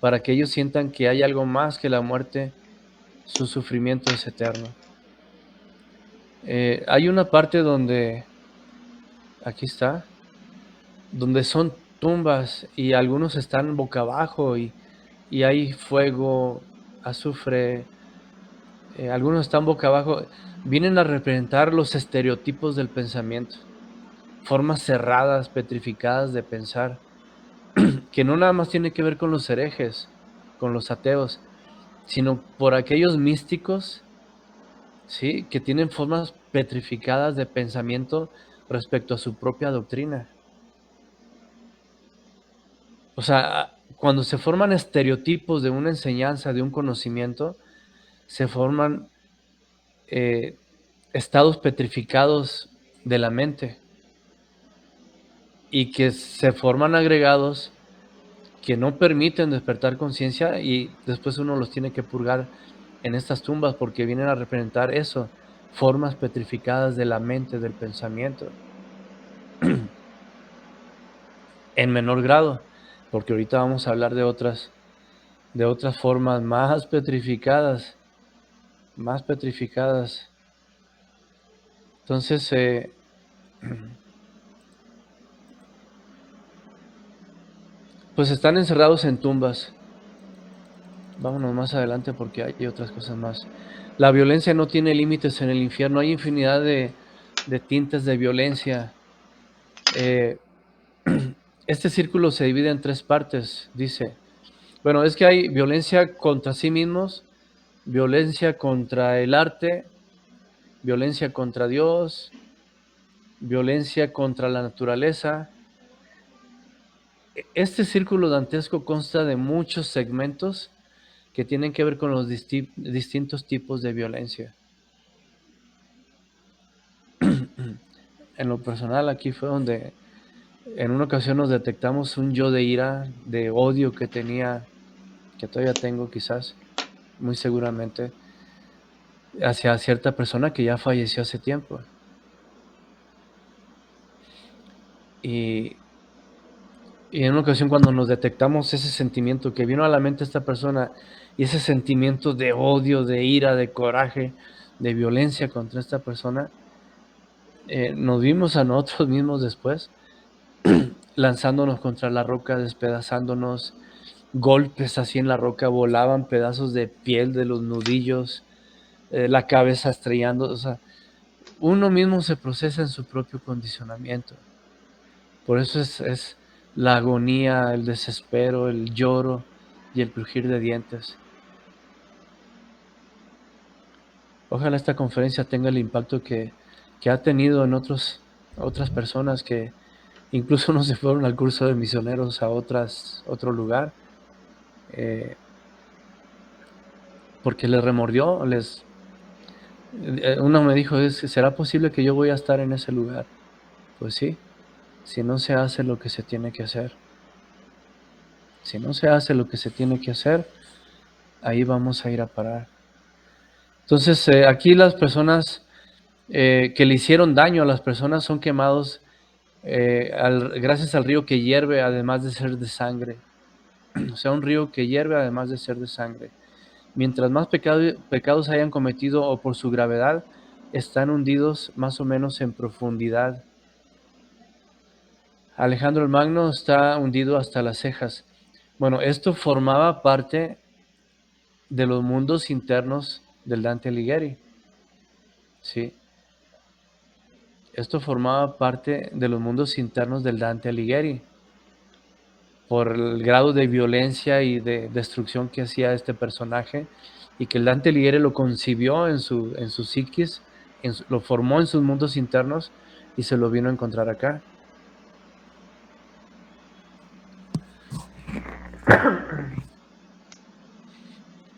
para que ellos sientan que hay algo más que la muerte, su sufrimiento es eterno. Hay una parte donde, aquí está, donde son tumbas y algunos están boca abajo y hay fuego, azufre, algunos están boca abajo. Vienen a representar los estereotipos del pensamiento, formas cerradas, petrificadas de pensar, que no nada más tiene que ver con los herejes, con los ateos, sino por aquellos místicos, ¿sí?, que tienen formas petrificadas de pensamiento respecto a su propia doctrina. O sea, cuando se forman estereotipos de una enseñanza, de un conocimiento, se forman estados petrificados de la mente y que se forman agregados que no permiten despertar conciencia y después uno los tiene que purgar en estas tumbas porque vienen a representar eso, formas petrificadas de la mente, del pensamiento, en menor grado, porque ahorita vamos a hablar de otras formas más petrificadas, más petrificadas. Entonces, pues están encerrados en tumbas. Vámonos más adelante porque hay otras cosas más. La violencia no tiene límites en el infierno. Hay infinidad de tintes de violencia. Este círculo se divide en 3 partes, dice. Bueno, es que hay violencia contra sí mismos, violencia contra el arte, violencia contra Dios, violencia contra la naturaleza. Este círculo dantesco consta de muchos segmentos que tienen que ver con los distintos tipos de violencia. En lo personal, aquí fue donde en una ocasión nos detectamos un yo de ira, de odio que tenía, que todavía tengo quizás, muy seguramente, hacia cierta persona que ya falleció hace tiempo. Y en una ocasión cuando nos detectamos ese sentimiento que vino a la mente esta persona y ese sentimiento de odio, de ira, de coraje, de violencia contra esta persona, nos vimos a nosotros mismos después lanzándonos contra la roca, despedazándonos, golpes así en la roca, volaban pedazos de piel de los nudillos, la cabeza estrellando, o sea, uno mismo se procesa en su propio condicionamiento. Por eso es la agonía, el desespero, el lloro y el crujir de dientes. Ojalá esta conferencia tenga el impacto que ha tenido en otras personas que incluso no se fueron al curso de misioneros a otro lugar, porque les remordió, uno me dijo, ¿será posible que yo voy a estar en ese lugar? Pues sí, si no se hace lo que se tiene que hacer. Si no se hace lo que se tiene que hacer, ahí vamos a ir a parar. Entonces, aquí las personas que le hicieron daño a las personas son quemados gracias al río que hierve, además de ser de sangre. O sea, un río que hierve, además de ser de sangre. Mientras más pecados hayan cometido o por su gravedad, están hundidos más o menos en profundidad. Alejandro el Magno está hundido hasta las cejas. Bueno, esto formaba parte de los mundos internos del Dante Alighieri. Sí. Esto formaba parte de los mundos internos del Dante Alighieri, por el grado de violencia y de destrucción que hacía este personaje, y que el Dante Alighieri lo concibió en su psiquis, lo formó en sus mundos internos y se lo vino a encontrar acá.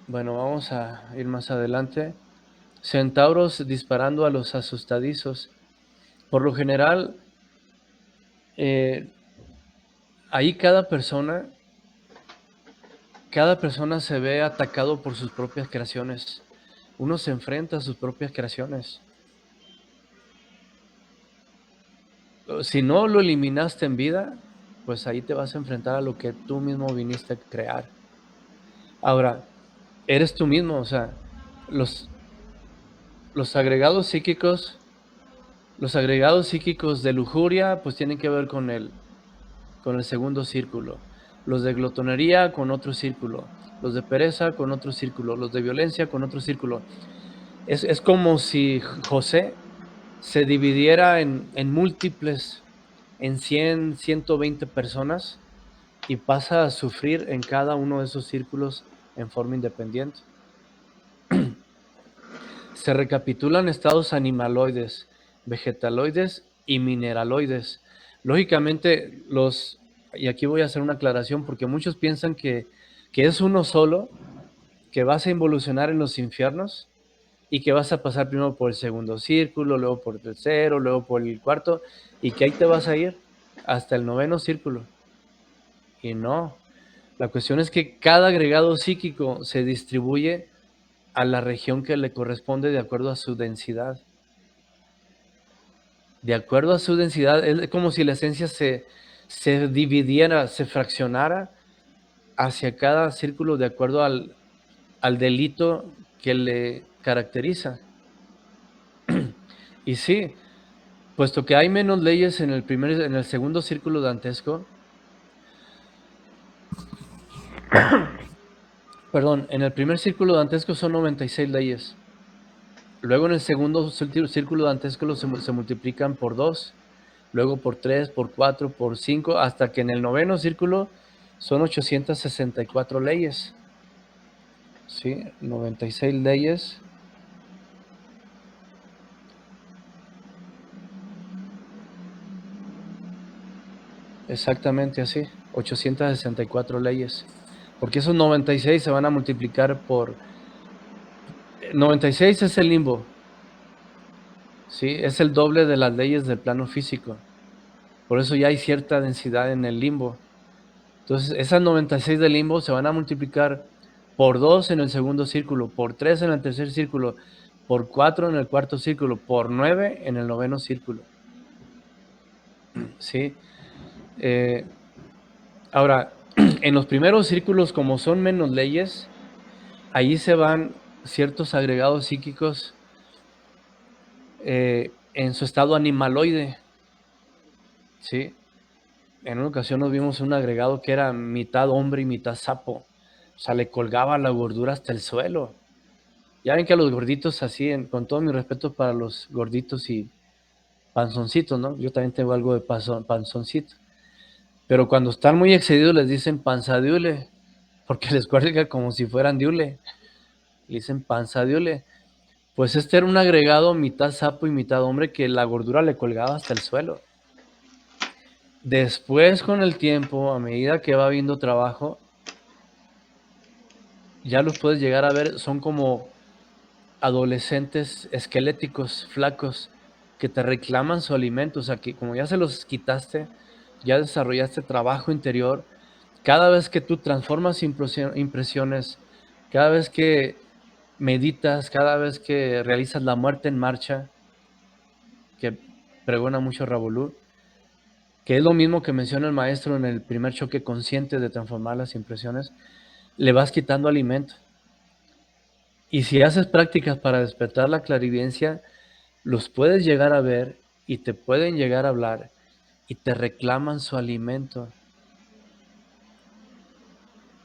Bueno, vamos a ir más adelante. Centauros disparando a los asustadizos. Por lo general, ahí cada persona cada persona se ve atacado por sus propias creaciones. Uno se enfrenta a sus propias creaciones. Si no lo eliminaste en vida, pues ahí te vas a enfrentar a lo que tú mismo viniste a crear. Ahora, eres tú mismo, o sea, los agregados psíquicos, de lujuria, pues tienen que ver con el segundo círculo. Los de glotonería con otro círculo. Los de pereza con otro círculo. Los de violencia con otro círculo. Es como si José se dividiera en múltiples, en 100, 120 personas, y pasa a sufrir en cada uno de esos círculos en forma independiente. Se recapitulan estados animaloides, vegetaloides y mineraloides. Lógicamente, y aquí voy a hacer una aclaración porque muchos piensan que es uno solo, que vas a involucionar en los infiernos y que vas a pasar primero por el segundo círculo, luego por el tercero, luego por el cuarto, y que ahí te vas a ir hasta el noveno círculo. Y no, la cuestión es que cada agregado psíquico se distribuye a la región que le corresponde de acuerdo a su densidad. De acuerdo a su densidad, es como si la esencia se dividiera, se fraccionara hacia cada círculo de acuerdo al delito que le caracteriza. Y sí, puesto que hay menos leyes en el segundo círculo dantesco, en el primer círculo dantesco son 96 leyes. Luego en el segundo círculo dantesco se multiplican por 2, luego por 3, por 4, por 5, hasta que en el noveno círculo son 864 leyes. ¿Sí? 96 leyes. Exactamente así, 864 leyes. Porque esos 96 se van a multiplicar por... 96 es el limbo. ¿Sí? Es el doble de las leyes del plano físico. Por eso ya hay cierta densidad en el limbo. Entonces, esas 96 del limbo se van a multiplicar por 2 en el segundo círculo, por 3 en el tercer círculo, por 4 en el cuarto círculo, por 9 en el noveno círculo. ¿Sí? Ahora, en los primeros círculos, como son menos leyes, ahí se van ciertos agregados psíquicos en su estado animaloide. ¿Sí? En una ocasión nos vimos un agregado que era mitad hombre y mitad sapo. O sea, le colgaba la gordura hasta el suelo. Ya ven que a los gorditos así, con todo mi respeto para los gorditos y panzoncitos, ¿no? Yo también tengo algo de panzoncito. Pero cuando están muy excedidos les dicen panza de hule, porque les cuelga como si fueran de hule. Le dicen panza de hule. Pues este era un agregado mitad sapo y mitad hombre que la gordura le colgaba hasta el suelo. Después, con el tiempo, a medida que va habiendo trabajo, ya los puedes llegar a ver, son como adolescentes esqueléticos, flacos, que te reclaman su alimento. O sea, que como ya se los quitaste, ya desarrollaste trabajo interior, cada vez que tú transformas impresiones, cada vez que meditas, cada vez que realizas la muerte en marcha, que pregona mucho Ravolú, que es lo mismo que menciona el maestro en el primer choque consciente de transformar las impresiones, le vas quitando alimento. Y si haces prácticas para despertar la clarividencia, los puedes llegar a ver y te pueden llegar a hablar y te reclaman su alimento.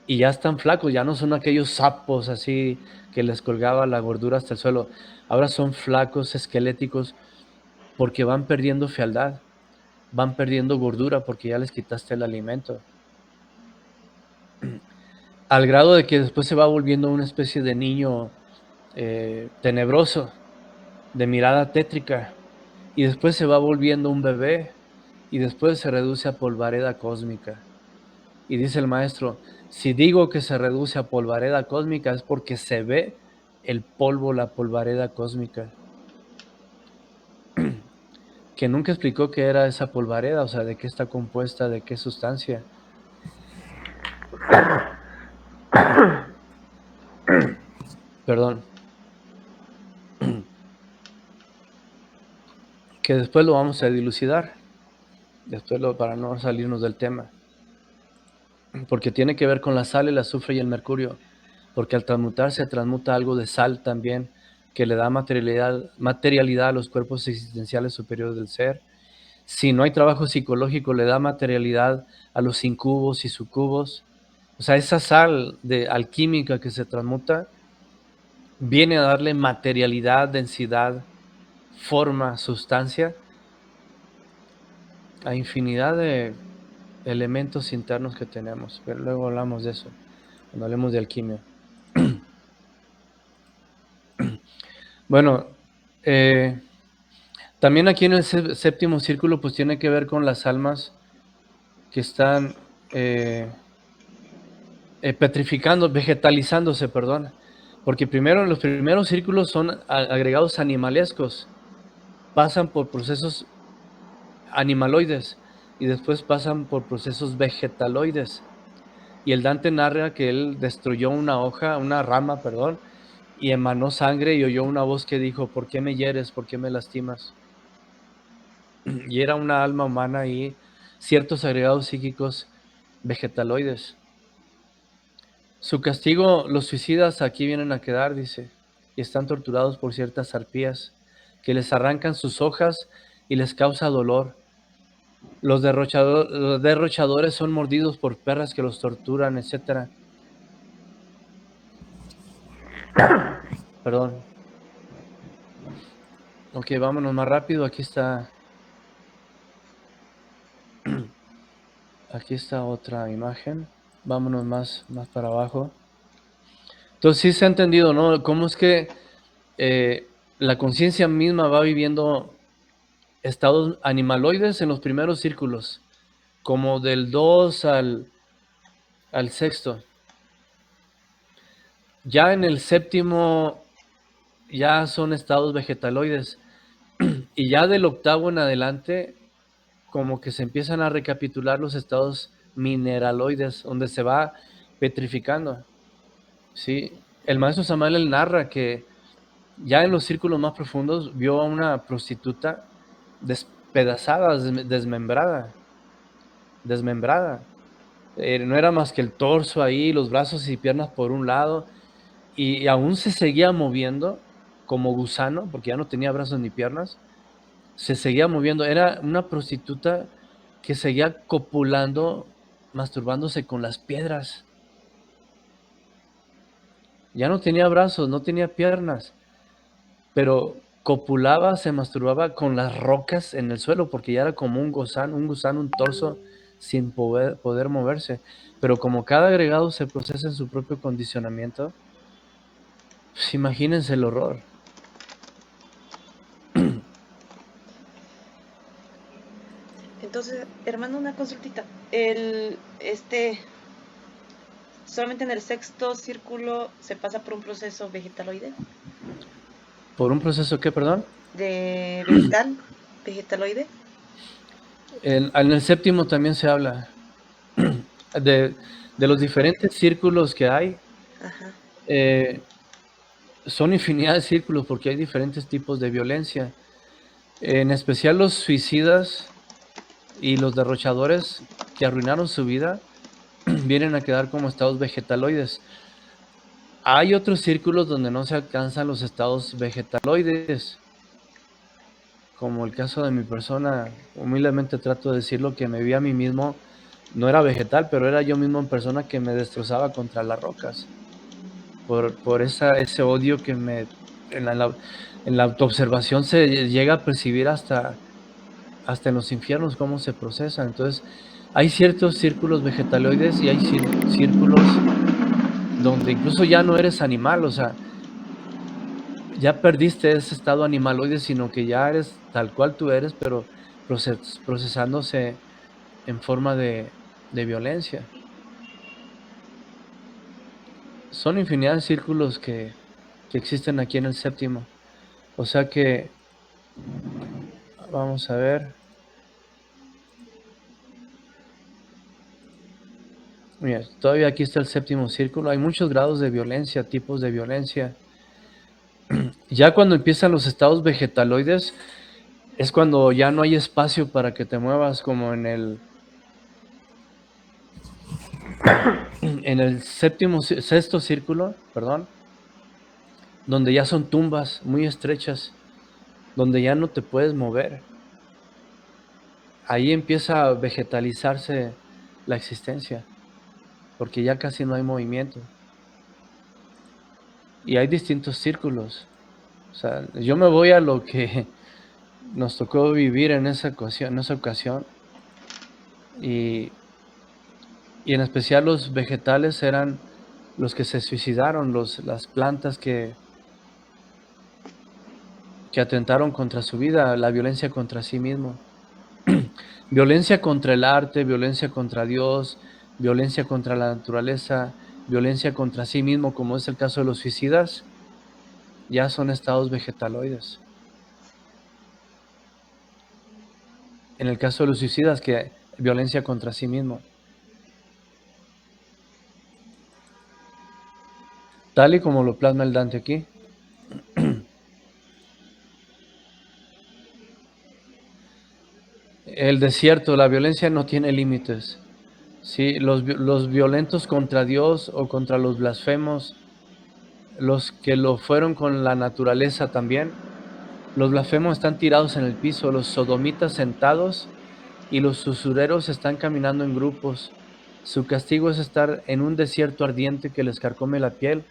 Y ya están flacos, ya no son aquellos sapos así que les colgaba la gordura hasta el suelo. Ahora son flacos, esqueléticos, porque van perdiendo fealdad, van perdiendo gordura porque ya les quitaste el alimento. Al grado de que después se va volviendo una especie de niño tenebroso, de mirada tétrica, y después se va volviendo un bebé, y después se reduce a polvareda cósmica. Y dice el maestro, si digo que se reduce a polvareda cósmica es porque se ve el polvo, la polvareda cósmica. Que nunca explicó qué era esa polvareda, o sea, de qué está compuesta, de qué sustancia. perdón, que después lo vamos a dilucidar, para no salirnos del tema, porque tiene que ver con la sal, el azufre y el mercurio, porque al transmutar se transmuta algo de sal también, que le da materialidad a los cuerpos existenciales superiores del ser. Si no hay trabajo psicológico, le da materialidad a los incubos y sucubos. O sea, esa sal alquímica que se transmuta viene a darle materialidad, densidad, forma, sustancia a infinidad de elementos internos que tenemos. Pero luego hablamos de eso, cuando hablemos de alquimia. Bueno, también aquí en el séptimo círculo pues tiene que ver con las almas que están petrificando, vegetalizándose, perdón. Porque primero los primeros círculos son agregados animalescos, pasan por procesos animaloides y después pasan por procesos vegetaloides. Y el Dante narra que él destruyó una rama, perdón, y emanó sangre y oyó una voz que dijo: ¿por qué me hieres? ¿Por qué me lastimas? Y era una alma humana y ciertos agregados psíquicos vegetaloides. Su castigo, los suicidas aquí vienen a quedar, dice, y están torturados por ciertas arpías que les arrancan sus hojas y les causa dolor. Los derrochadores son mordidos por perras que los torturan, etc. Perdón. Ok, vámonos más rápido. Aquí está otra imagen. Vámonos más para abajo. Entonces sí se ha entendido, ¿no? Cómo es que la conciencia misma va viviendo estados animaloides en los primeros círculos, como del 2 al sexto. Ya en el séptimo ya son estados vegetaloides, y ya del octavo en adelante como que se empiezan a recapitular los estados mineraloides, donde se va petrificando. ¿Sí? El maestro Samael él narra que ya en los círculos más profundos vio a una prostituta despedazada, desmembrada. No era más que el torso ahí, los brazos y piernas por un lado, y aún se seguía moviendo como gusano, porque ya no tenía brazos ni piernas, se seguía moviendo. Era una prostituta que seguía copulando, masturbándose con las piedras. Ya no tenía brazos, no tenía piernas, pero copulaba, se masturbaba con las rocas en el suelo, porque ya era como un gusano, un torso sin poder moverse. Pero como cada agregado se procesa en su propio condicionamiento, pues imagínense el horror. Entonces, hermano, una consultita. Solamente en el sexto círculo se pasa por un proceso vegetaloide. ¿Por un proceso qué, perdón? De vegetaloide. En el séptimo también se habla de los diferentes círculos que hay. Ajá. Son infinidad de círculos porque hay diferentes tipos de violencia. En especial los suicidas y los derrochadores que arruinaron su vida vienen a quedar como estados vegetaloides. Hay otros círculos donde no se alcanzan los estados vegetaloides, como el caso de mi persona. Humildemente trato de decirlo, que me vi a mí mismo, no era vegetal, pero era yo mismo en persona que me destrozaba contra las rocas por ese odio que en la autoobservación se llega a percibir hasta en los infiernos, cómo se procesa. Entonces hay ciertos círculos vegetaloides y hay círculos donde incluso ya no eres animal, o sea, ya perdiste ese estado animaloide, sino que ya eres tal cual tú eres, pero procesándose en forma de violencia. Son infinidad de círculos que existen aquí en el séptimo. O sea que, vamos a ver. Mira, todavía aquí está el séptimo círculo. Hay muchos grados de violencia, tipos de violencia. Ya cuando empiezan los estados vegetaloides, es cuando ya no hay espacio para que te muevas, como en el sexto círculo, perdón, donde ya son tumbas muy estrechas, donde ya no te puedes mover. Ahí empieza a vegetalizarse la existencia, porque ya casi no hay movimiento. Y hay distintos círculos. O sea, yo me voy a lo que nos tocó vivir en esa ocasión, y en especial los vegetales eran los que se suicidaron, las plantas que atentaron contra su vida, la violencia contra sí mismo. Violencia contra el arte, violencia contra Dios, violencia contra la naturaleza, violencia contra sí mismo, como es el caso de los suicidas, ya son estados vegetaloides. En el caso de los suicidas, que violencia contra sí mismo. Tal y como lo plasma el Dante aquí. El desierto, la violencia no tiene límites. Sí, los violentos contra Dios o contra los blasfemos, los que lo fueron con la naturaleza también, los blasfemos están tirados en el piso, los sodomitas sentados y los usureros están caminando en grupos. Su castigo es estar en un desierto ardiente que les carcome la piel,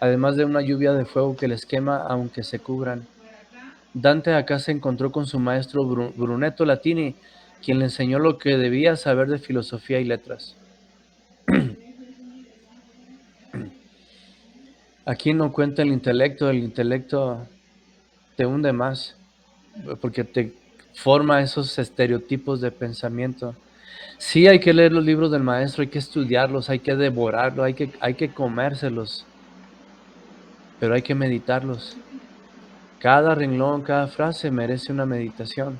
además de una lluvia de fuego que les quema aunque se cubran. Dante acá se encontró con su maestro Brunetto Latini, quien le enseñó lo que debía saber de filosofía y letras. Aquí no cuenta el intelecto te hunde más, porque te forma esos estereotipos de pensamiento. Sí, hay que leer los libros del maestro, hay que estudiarlos, hay que devorarlos, hay que comérselos, pero hay que meditarlos. Cada renglón, cada frase merece una meditación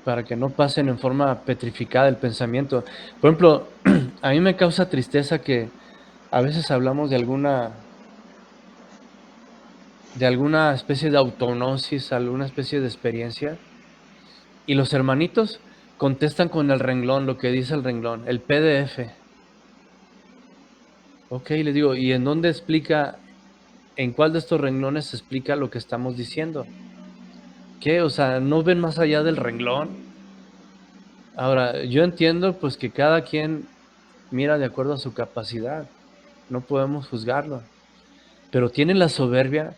para que no pasen en forma petrificada el pensamiento. Por ejemplo, a mí me causa tristeza que a veces hablamos de alguna especie de autognosis, alguna especie de experiencia, y los hermanitos contestan con el renglón, lo que dice el renglón, el PDF. Ok, les digo, ¿y en dónde explica, en cuál de estos renglones se explica lo que estamos diciendo? ¿Qué? O sea, ¿no ven más allá del renglón? Ahora, yo entiendo pues que cada quien mira de acuerdo a su capacidad, no podemos juzgarlo, pero tienen la soberbia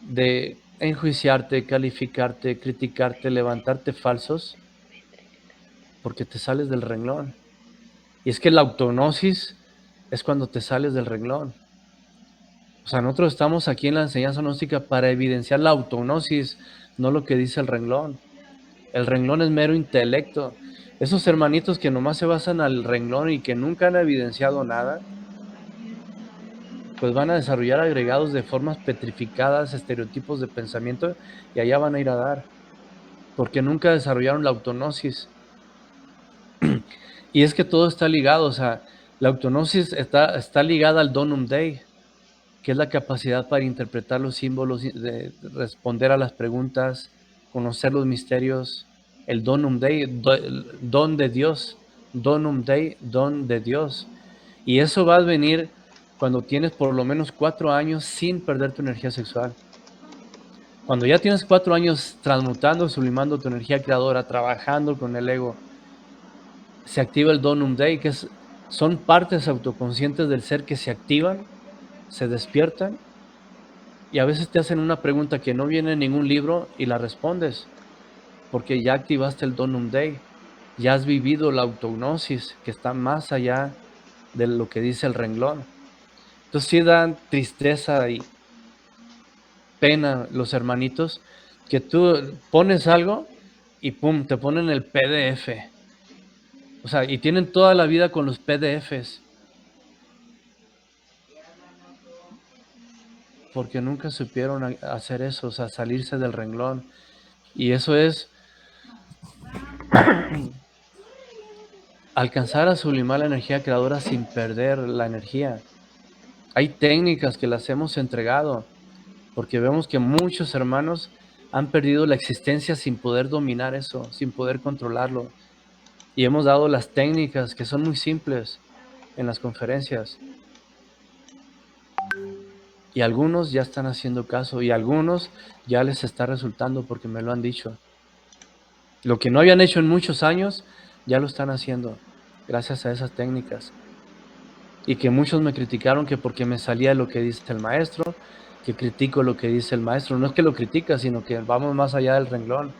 de enjuiciarte, calificarte, criticarte, levantarte falsos, porque te sales del renglón. Y es que la autognosis es cuando te sales del renglón. O sea, nosotros estamos aquí en la enseñanza gnóstica para evidenciar la autognosis, no lo que dice el renglón. El renglón es mero intelecto. Esos hermanitos que nomás se basan al renglón y que nunca han evidenciado nada, pues van a desarrollar agregados de formas petrificadas, estereotipos de pensamiento, y allá van a ir a dar, porque nunca desarrollaron la autognosis. Y es que todo está ligado, o sea, la autognosis está ligada al donum dei, que es la capacidad para interpretar los símbolos, de responder a las preguntas, conocer los misterios, el donum dei, el don de Dios, donum dei, don de Dios. Y eso va a venir cuando tienes por lo menos 4 años sin perder tu energía sexual. Cuando ya tienes 4 años transmutando, sublimando tu energía creadora, trabajando con el ego, se activa el donum dei, que son partes autoconscientes del ser que se activan, se despiertan, y a veces te hacen una pregunta que no viene en ningún libro y la respondes, porque ya activaste el donum dei, ya has vivido la autognosis, que está más allá de lo que dice el renglón. Entonces sí dan tristeza y pena los hermanitos, que tú pones algo y pum, te ponen el PDF. O sea, y tienen toda la vida con los PDFs, porque nunca supieron hacer eso, o sea, salirse del renglón. Y eso es alcanzar a sublimar la energía creadora sin perder la energía. Hay técnicas que las hemos entregado, porque vemos que muchos hermanos han perdido la existencia sin poder dominar eso, sin poder controlarlo. Y hemos dado las técnicas que son muy simples en las conferencias. Y algunos ya están haciendo caso y algunos ya les está resultando porque me lo han dicho. Lo que no habían hecho en muchos años, ya lo están haciendo gracias a esas técnicas. Y que muchos me criticaron que porque me salía lo que dice el maestro, que critico lo que dice el maestro. No es que lo critica, sino que vamos más allá del renglón.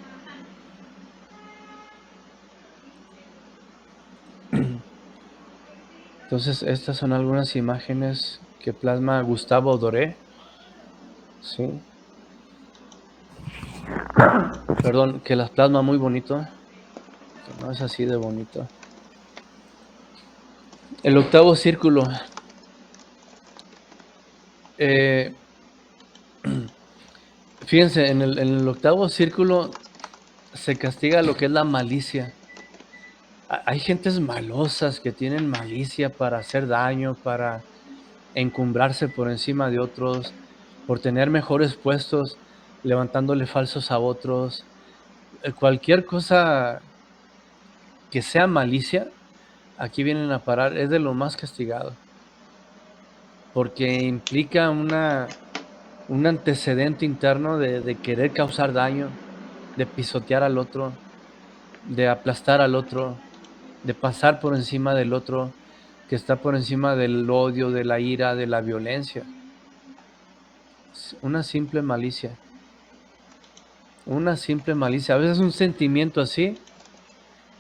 Entonces, estas son algunas imágenes que plasma Gustavo Doré. Sí. Perdón, que las plasma muy bonito. Que no es así de bonito. El octavo círculo. Fíjense, en el octavo círculo se castiga lo que es la malicia. Hay gentes malosas que tienen malicia para hacer daño, para encumbrarse por encima de otros, por tener mejores puestos, levantándole falsos a otros. Cualquier cosa que sea malicia, aquí vienen a parar, es de lo más castigado, porque implica un antecedente interno de querer causar daño, de pisotear al otro, de aplastar al otro, de pasar por encima del otro, que está por encima del odio, de la ira, de la violencia. Una simple malicia. Una simple malicia. A veces un sentimiento así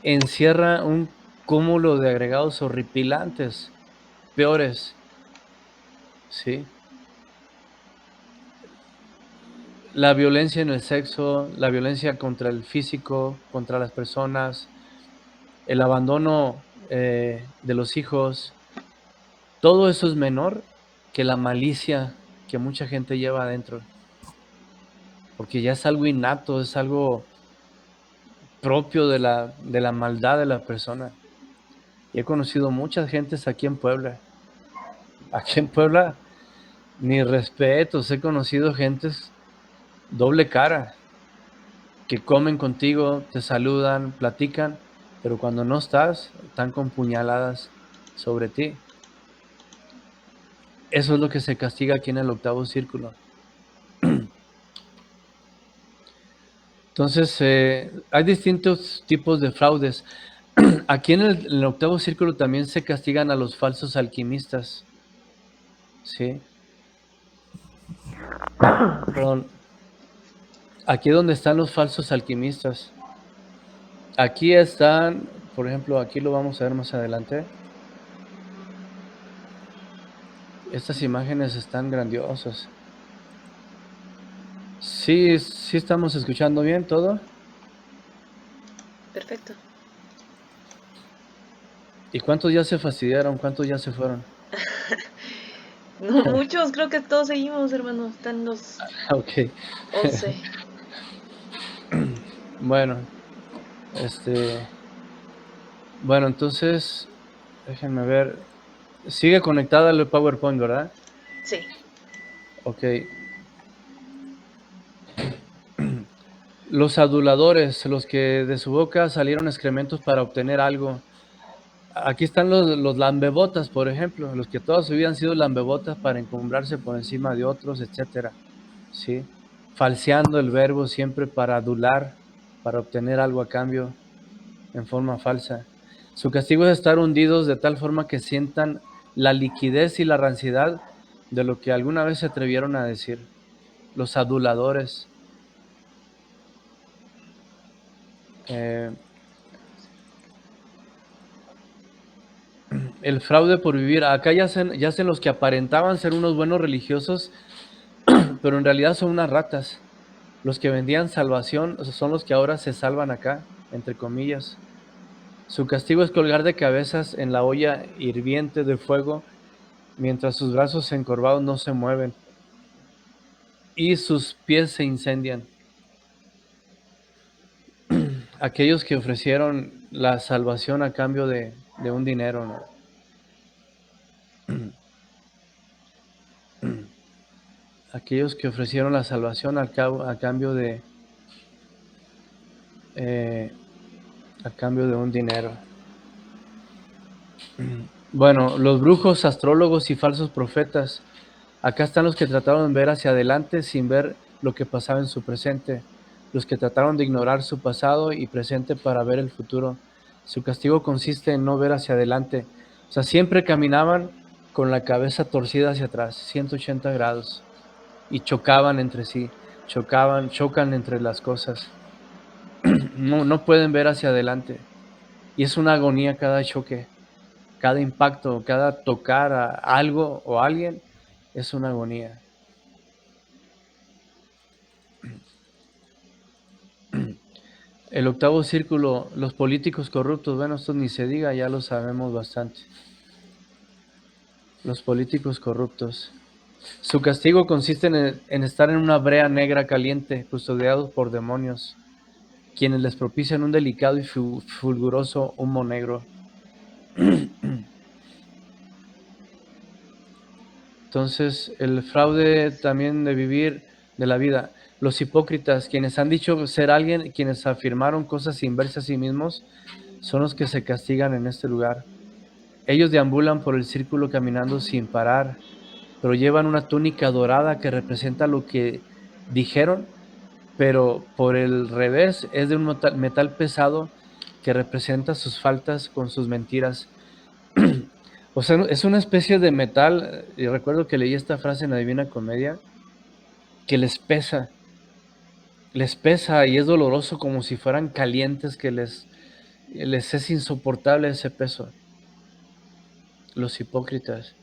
encierra un cúmulo de agregados horripilantes, peores. ¿Sí? La violencia en el sexo, la violencia contra el físico, contra las personas, el abandono de los hijos, todo eso es menor que la malicia que mucha gente lleva adentro, porque ya es algo innato, es algo propio de la maldad de la persona. Y he conocido muchas gentes aquí en Puebla. Aquí en Puebla, ni respetos, he conocido gentes doble cara, que comen contigo, te saludan, platican, pero cuando no estás, están con puñaladas sobre ti. Eso es lo que se castiga aquí en el octavo círculo. Entonces, hay distintos tipos de fraudes. Aquí en el octavo círculo también se castigan a los falsos alquimistas. ¿Sí? Perdón. Aquí donde están los falsos alquimistas. Aquí están, por ejemplo, aquí lo vamos a ver más adelante. Estas imágenes están grandiosas. Sí, sí estamos escuchando bien todo. Perfecto. ¿Y cuántos ya se fastidiaron? ¿Cuántos ya se fueron? No muchos, creo que todos seguimos, hermano. Están los Ok. 11. Bueno, bueno, entonces, déjenme ver. Sigue conectada el PowerPoint, ¿verdad? Sí. Ok. Los aduladores, los que de su boca salieron excrementos para obtener algo. Aquí están los lambebotas, por ejemplo, los que toda su vida han sido lambebotas para encumbrarse por encima de otros, etcétera. ¿Sí? Falseando el verbo siempre para adular, para obtener algo a cambio en forma falsa. Su castigo es estar hundidos de tal forma que sientan la liquidez y la rancidad de lo que alguna vez se atrevieron a decir. Los aduladores. El fraude por vivir. Acá ya hacen los que aparentaban ser unos buenos religiosos, pero en realidad son unas ratas. Los que vendían salvación son los que ahora se salvan acá, entre comillas. Su castigo es colgar de cabezas en la olla hirviente de fuego, mientras sus brazos encorvados no se mueven y sus pies se incendian. Aquellos que ofrecieron la salvación a cambio de un dinero, ¿no? aquellos que ofrecieron la salvación a cambio de un dinero. Bueno, los brujos, astrólogos y falsos profetas. Acá están los que trataron de ver hacia adelante sin ver lo que pasaba en su presente. Los que trataron de ignorar su pasado y presente para ver el futuro. Su castigo consiste en no ver hacia adelante. O sea, siempre caminaban con la cabeza torcida hacia atrás, 180 grados. Y chocaban entre sí. Chocan entre las cosas. No pueden ver hacia adelante. Y es una agonía cada choque. Cada impacto, cada tocar a algo o a alguien es una agonía. El octavo círculo, los políticos corruptos. Bueno, esto ni se diga, ya lo sabemos bastante. Los políticos corruptos. Su castigo consiste en estar en una brea negra caliente, custodiados por demonios, quienes les propician un delicado y fulguroso humo negro. Entonces, el fraude también de vivir de la vida. Los hipócritas, quienes han dicho ser alguien, quienes afirmaron cosas sin verse a sí mismos, son los que se castigan en este lugar. Ellos deambulan por el círculo caminando sin parar, pero llevan una túnica dorada que representa lo que dijeron, pero por el revés es de un metal pesado que representa sus faltas con sus mentiras. O sea, es una especie de metal, y recuerdo que leí esta frase en la Divina Comedia, que les pesa y es doloroso como si fueran calientes, que les es insoportable ese peso. Los hipócritas.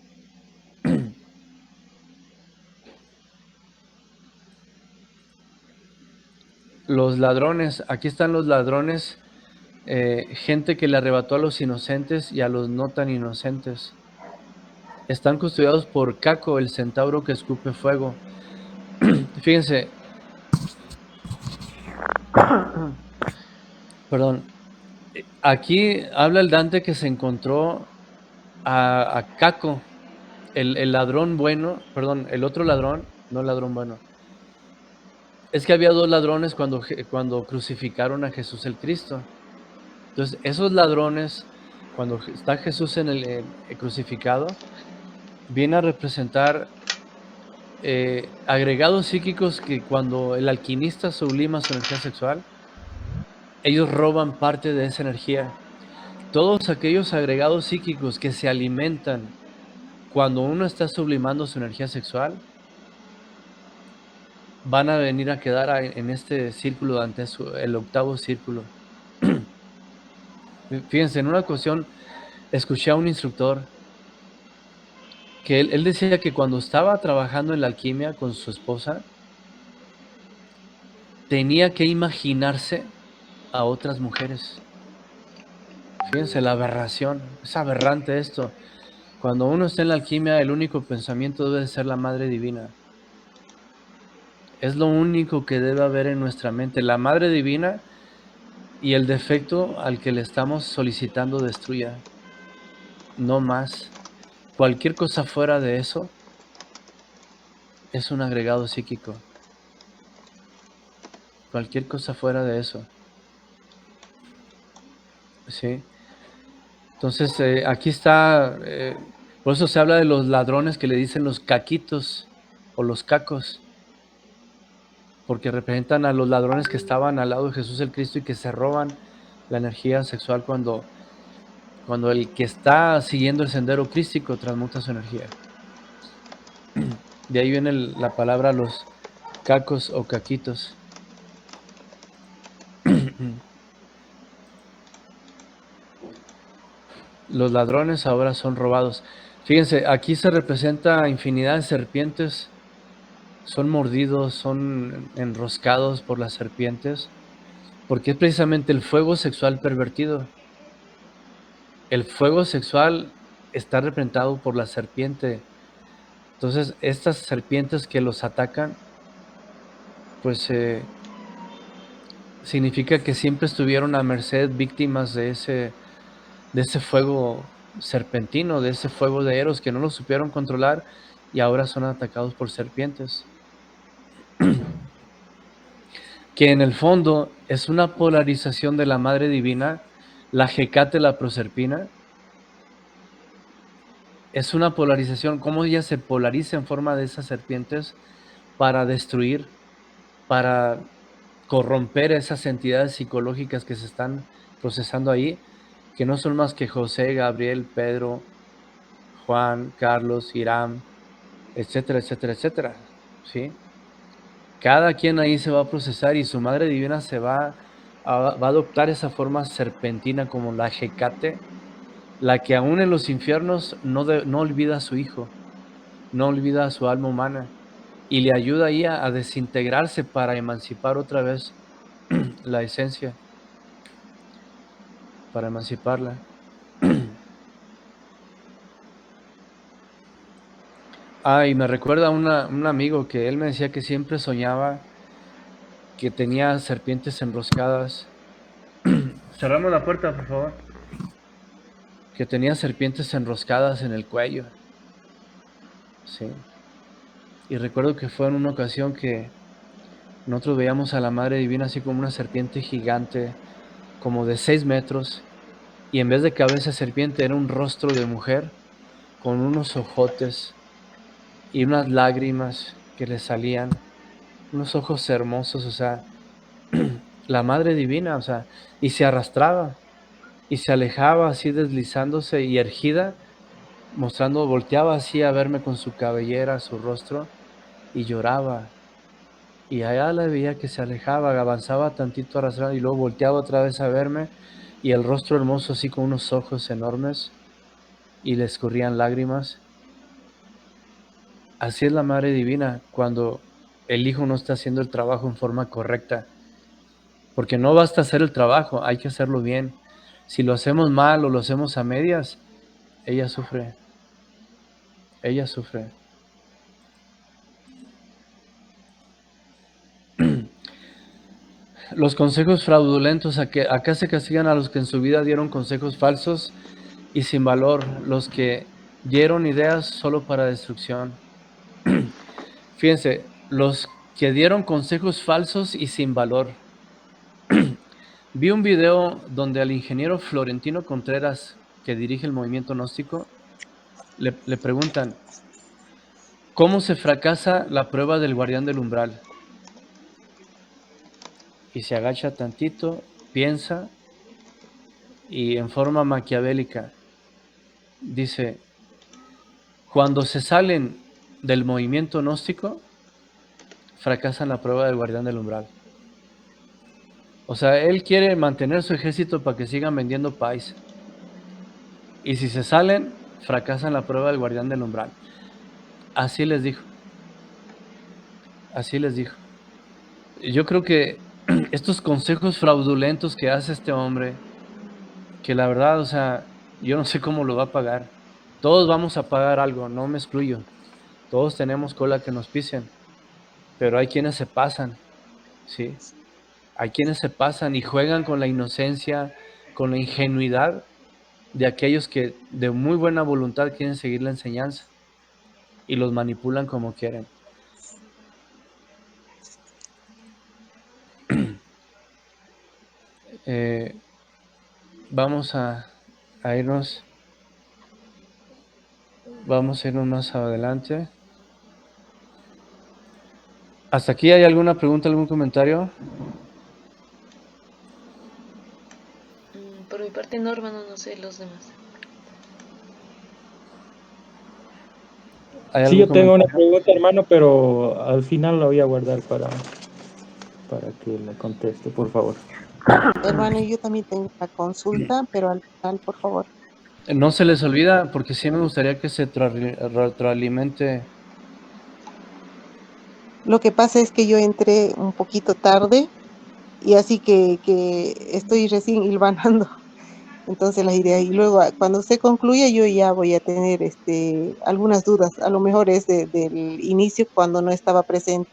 Los ladrones, aquí están los ladrones, gente que le arrebató a los inocentes y a los no tan inocentes. Están custodiados por Caco, el centauro que escupe fuego. Fíjense, perdón, aquí habla el Dante que se encontró a Caco, el ladrón bueno, perdón, el otro ladrón, no el ladrón bueno. Es que había dos ladrones cuando crucificaron a Jesús el Cristo. Entonces, esos ladrones, cuando está Jesús en el crucificado, viene a representar agregados psíquicos que cuando el alquimista sublima su energía sexual, ellos roban parte de esa energía. Todos aquellos agregados psíquicos que se alimentan cuando uno está sublimando su energía sexual, van a venir a quedar en este círculo, ante el octavo círculo. Fíjense, en una ocasión escuché a un instructor que él decía que cuando estaba trabajando en la alquimia con su esposa, tenía que imaginarse a otras mujeres. Fíjense la aberración, es aberrante esto. Cuando uno está en la alquimia, el único pensamiento debe ser la Madre Divina. Es lo único que debe haber en nuestra mente, la Madre Divina y el defecto al que le estamos solicitando destruya. No más. Cualquier cosa fuera de eso es un agregado psíquico. Cualquier cosa fuera de eso. ¿Sí? Entonces, aquí está, por eso se habla de los ladrones que le dicen los caquitos o los cacos, porque representan a los ladrones que estaban al lado de Jesús el Cristo y que se roban la energía sexual cuando el que está siguiendo el sendero crístico transmuta su energía. De ahí viene la palabra los cacos o caquitos. Los ladrones ahora son robados. Fíjense, aquí se representa infinidad de serpientes. Son mordidos, son enroscados por las serpientes, porque es precisamente el fuego sexual pervertido. El fuego sexual está representado por la serpiente. Entonces, estas serpientes que los atacan, pues significa que siempre estuvieron a merced, víctimas de ese fuego serpentino, de ese fuego de Eros, que no lo supieron controlar y ahora son atacados por serpientes. que en el fondo es una polarización de la Madre Divina, la Hecate, la Proserpina. Es una polarización, cómo ella se polariza en forma de esas serpientes para destruir, para corromper esas entidades psicológicas que se están procesando ahí, que no son más que José, Gabriel, Pedro, Juan, Carlos, Hiram, etcétera, etcétera, etcétera, ¿sí? Cada quien ahí se va a procesar y su Madre Divina va a adoptar esa forma serpentina como la Hecate, la que aún en los infiernos no olvida a su hijo, no olvida a su alma humana y le ayuda ahí a desintegrarse para emancipar otra vez la esencia, para emanciparla. Y me recuerda un amigo que él me decía que siempre soñaba que tenía serpientes enroscadas. Cerramos la puerta, por favor. Que tenía serpientes enroscadas en el cuello. Sí. Y recuerdo que fue en una ocasión que nosotros veíamos a la Madre Divina así como una serpiente gigante, como de 6 metros, y en vez de cabeza de serpiente era un rostro de mujer con unos ojotes y unas lágrimas que le salían, unos ojos hermosos, o sea, la Madre Divina, o sea, y se arrastraba y se alejaba así deslizándose y ergida, mostrando, volteaba así a verme con su cabellera, su rostro, y lloraba. Y allá la veía que se alejaba, avanzaba tantito arrastrando y luego volteaba otra vez a verme y el rostro hermoso así con unos ojos enormes y le escurrían lágrimas. Así es la Madre Divina cuando el Hijo no está haciendo el trabajo en forma correcta, porque no basta hacer el trabajo, hay que hacerlo bien. Si lo hacemos mal o lo hacemos a medias, ella sufre, ella sufre. Los consejos fraudulentos, acá se castigan a los que en su vida dieron consejos falsos y sin valor, los que dieron ideas solo para destrucción. Fíjense, los que dieron consejos falsos y sin valor. Vi un video donde al ingeniero Florentino Contreras, que dirige el movimiento gnóstico, le preguntan, ¿cómo se fracasa la prueba del guardián del umbral? Y se agacha tantito, piensa y en forma maquiavélica dice, cuando se salen del movimiento gnóstico, fracasan la prueba del guardián del umbral. O sea, él quiere mantener su ejército para que sigan vendiendo pais. Y si se salen, fracasan la prueba del guardián del umbral. Así les dijo. Así les dijo. Yo creo que estos consejos fraudulentos que hace este hombre, que la verdad, o sea, yo no sé cómo lo va a pagar. Todos vamos a pagar algo, no me excluyo. Todos tenemos cola que nos pisen. Pero hay quienes se pasan, ¿sí? Hay quienes se pasan y juegan con la inocencia, con la ingenuidad de aquellos que de muy buena voluntad quieren seguir la enseñanza y los manipulan como quieren. Vamos a irnos, vamos a irnos más adelante. ¿Hasta aquí hay alguna pregunta, algún comentario? Por mi parte no, hermano, no sé los demás. ¿Hay Sí, algún yo tengo una comentario? pregunta, hermano, pero al final la voy a guardar para que me conteste, por favor. Hermano, yo también tengo una consulta, pero al final, por favor. No se les olvida, porque sí me gustaría que se retroalimente. Lo que pasa es que yo entré un poquito tarde y así que estoy recién hilvanando. Entonces la idea, y luego cuando se concluya yo ya voy a tener algunas dudas. A lo mejor es del inicio cuando no estaba presente.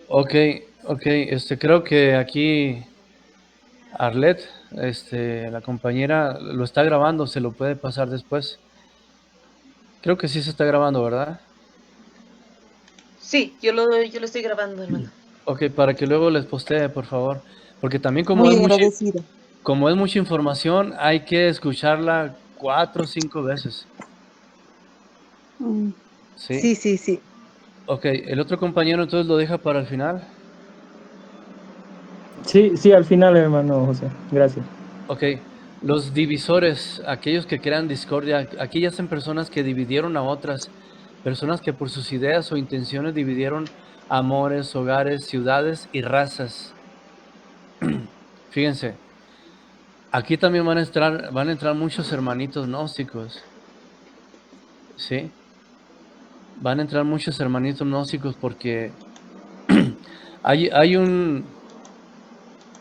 Ok, creo que aquí Arlet, la compañera, lo está grabando, se lo puede pasar después. Creo que sí se está grabando, ¿verdad? Sí, yo lo estoy grabando, hermano. Ok, para que luego les postee, por favor. Porque también Muy agradecida. como es mucha información, hay que escucharla 4 o 5 veces. Mm, ¿Sí? Sí, sí, sí. Ok, el otro compañero entonces lo deja para el final. Sí, sí, al final, hermano José. Gracias. Ok, los divisores, aquellos que crean discordia, aquellas son personas que dividieron a otras, personas que por sus ideas o intenciones dividieron amores, hogares, ciudades y razas. Fíjense, aquí también van a entrar muchos hermanitos gnósticos, ¿sí? Van a entrar muchos hermanitos gnósticos porque hay, hay un,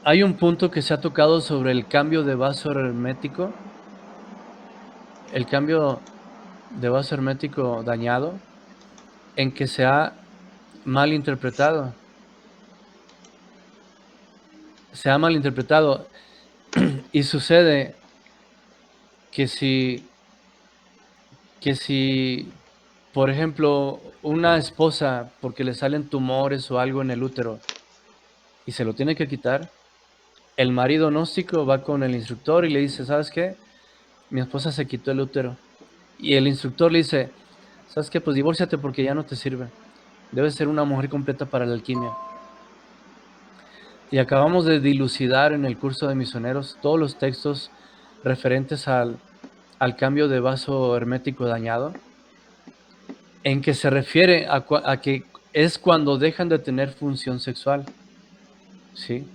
hay un punto que se ha tocado sobre el cambio de vaso hermético, el cambio de vaso hermético dañado, en que se ha mal interpretado. Se ha malinterpretado y sucede que si, por ejemplo, una esposa, porque le salen tumores o algo en el útero y se lo tiene que quitar, el marido gnóstico va con el instructor y le dice, ¿sabes qué? Mi esposa se quitó el útero. Y el instructor le dice, ¿sabes qué? Pues divórciate porque ya no te sirve. Debes ser una mujer completa para la alquimia. Y acabamos de dilucidar en el curso de misioneros todos los textos referentes al cambio de vaso hermético dañado, en que se refiere a que es cuando dejan de tener función sexual. ¿Sí?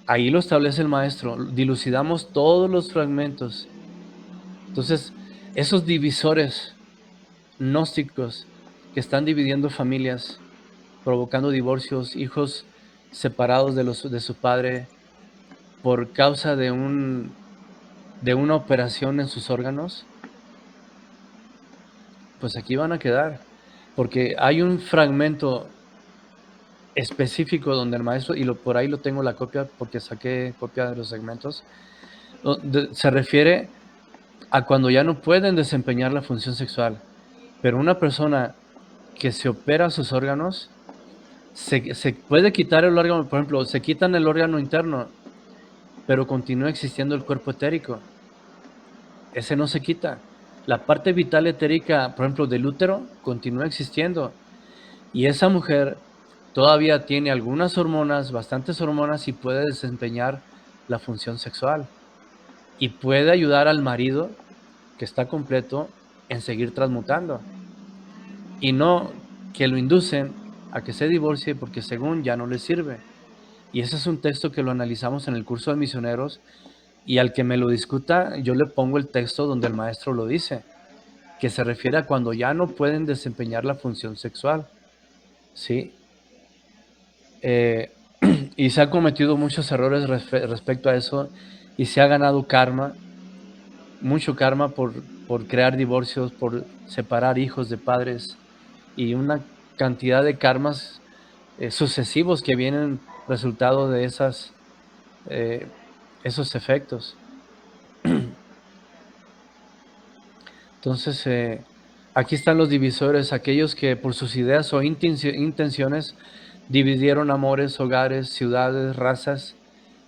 Ahí lo establece el maestro. Dilucidamos todos los fragmentos. Entonces, esos divisores gnósticos que están dividiendo familias, provocando divorcios, hijos separados de su padre por causa de una operación en sus órganos, pues aquí van a quedar. Porque hay un fragmento específico donde el maestro, y por ahí lo tengo la copia porque saqué copia de los segmentos, donde se refiere a cuando ya no pueden desempeñar la función sexual. Pero una persona que se opera sus órganos, se puede quitar el órgano, por ejemplo, se quitan el órgano interno, pero continúa existiendo el cuerpo etérico. Ese no se quita. La parte vital etérica, por ejemplo, del útero, continúa existiendo. Y esa mujer todavía tiene algunas hormonas, bastantes hormonas, y puede desempeñar la función sexual. Y puede ayudar al marido, que está completo, en seguir transmutando. Y no que lo inducen a que se divorcie porque según ya no le sirve. Y ese es un texto que lo analizamos en el curso de misioneros, y al que me lo discuta, yo le pongo el texto donde el maestro lo dice, que se refiere a cuando ya no pueden desempeñar la función sexual. ¿Sí? Y se han cometido muchos errores respecto a eso, y se ha ganado karma, mucho karma por crear divorcios, por separar hijos de padres, y una cantidad de karmas sucesivos que vienen resultado de esos efectos. Entonces, aquí están los divisores, aquellos que por sus ideas o intenciones dividieron amores, hogares, ciudades, razas.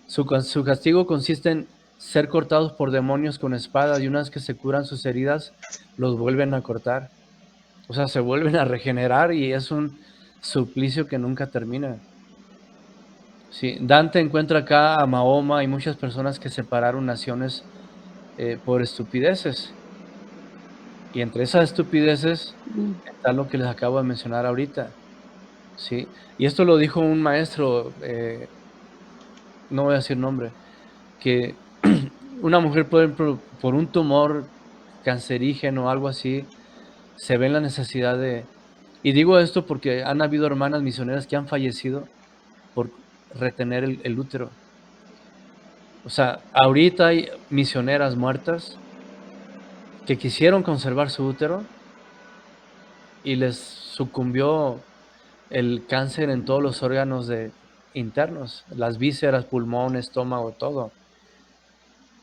Su castigo consiste en ser cortados por demonios con espada, y una vez que se curan sus heridas, los vuelven a cortar. O sea, se vuelven a regenerar y es un suplicio que nunca termina. Sí, Dante encuentra acá a Mahoma y muchas personas que separaron naciones por estupideces. Y entre esas estupideces Mm, está lo que les acabo de mencionar ahorita. ¿Sí? Y esto lo dijo un maestro, no voy a decir nombre, que una mujer por un tumor cancerígeno o algo así, se ve en la necesidad de... Y digo esto porque han habido hermanas misioneras que han fallecido por retener el útero. O sea, ahorita hay misioneras muertas que quisieron conservar su útero y les sucumbió el cáncer en todos los órganos internos, las vísceras, pulmón, estómago, todo.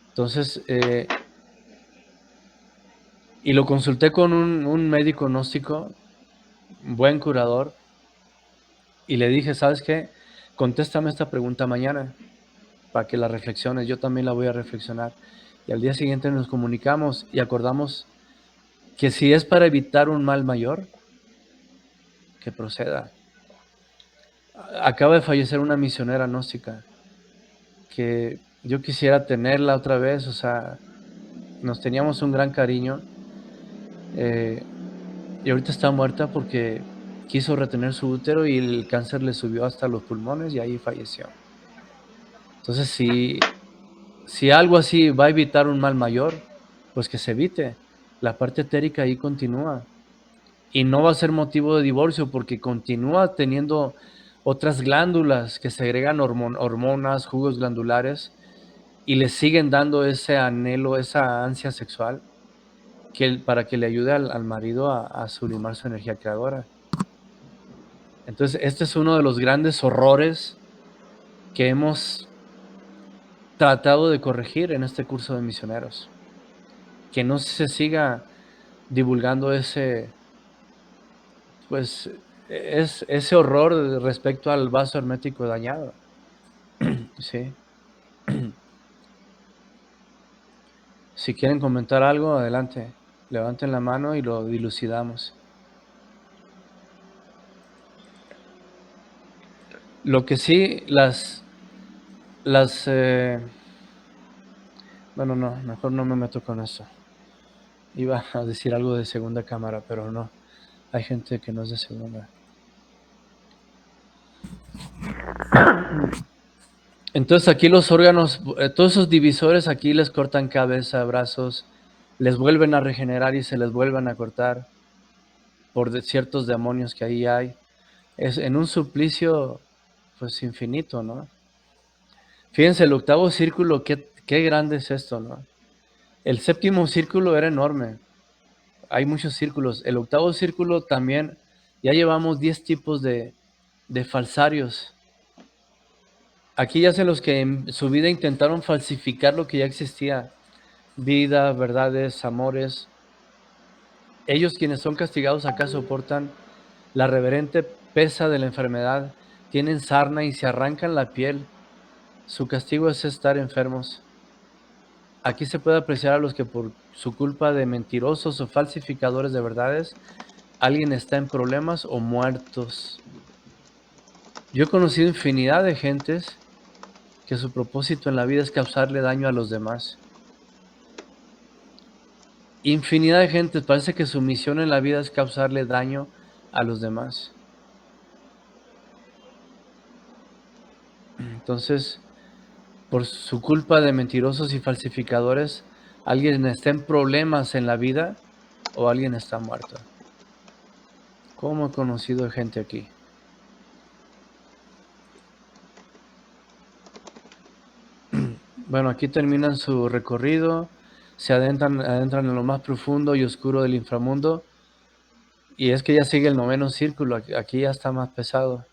Entonces, y lo consulté con un médico gnóstico buen curador, y le dije, ¿sabes qué? Contéstame esta pregunta mañana para que la reflexiones, yo también la voy a reflexionar. Y al día siguiente nos comunicamos y acordamos que si es para evitar un mal mayor, que proceda. Acaba de fallecer una misionera gnóstica que yo quisiera tenerla otra vez, o sea, nos teníamos un gran cariño, y ahorita está muerta porque quiso retener su útero y el cáncer le subió hasta los pulmones y ahí falleció. Entonces, si algo así va a evitar un mal mayor, pues que se evite. La parte etérica ahí continúa. Y no va a ser motivo de divorcio porque continúa teniendo otras glándulas que segregan hormonas, jugos glandulares y le siguen dando ese anhelo, esa ansia sexual para que le ayude al marido a sublimar su energía creadora. Entonces, este es uno de los grandes horrores que hemos tratado de corregir en este curso de misioneros. Que no se siga divulgando ese horror respecto al vaso hermético dañado. Sí. Si quieren comentar algo, adelante. Levanten la mano y lo dilucidamos. Lo que sí, bueno, no, mejor no me meto con eso. Iba a decir algo de segunda cámara, pero no. Hay gente que no es de segunda. Entonces aquí los órganos, todos esos divisores aquí les cortan cabeza, brazos, les vuelven a regenerar y se les vuelven a cortar por ciertos demonios que ahí hay. Es en un suplicio pues infinito, ¿no? Fíjense, el octavo círculo, qué grande es esto, ¿no? El séptimo círculo era enorme. Hay muchos círculos. El octavo círculo también, ya llevamos 10 tipos de falsarios. Aquí ya los que en su vida intentaron falsificar lo que ya existía. Vida, verdades, amores. Ellos quienes son castigados acá soportan la reverente pesa de la enfermedad. Tienen sarna y se arrancan la piel. Su castigo es estar enfermos. Aquí se puede apreciar a los que por su culpa de mentirosos o falsificadores de verdades, alguien está en problemas o muertos. Yo he conocido infinidad de gentes que su propósito en la vida es causarle daño a los demás. Infinidad de gentes parece que su misión en la vida es causarle daño a los demás. Entonces, por su culpa de mentirosos y falsificadores, alguien está en problemas en la vida o alguien está muerto. ¿Cómo he conocido gente aquí? Bueno, aquí terminan su recorrido, se adentran en lo más profundo y oscuro del inframundo, y es que ya sigue el noveno círculo, aquí ya está más pesado.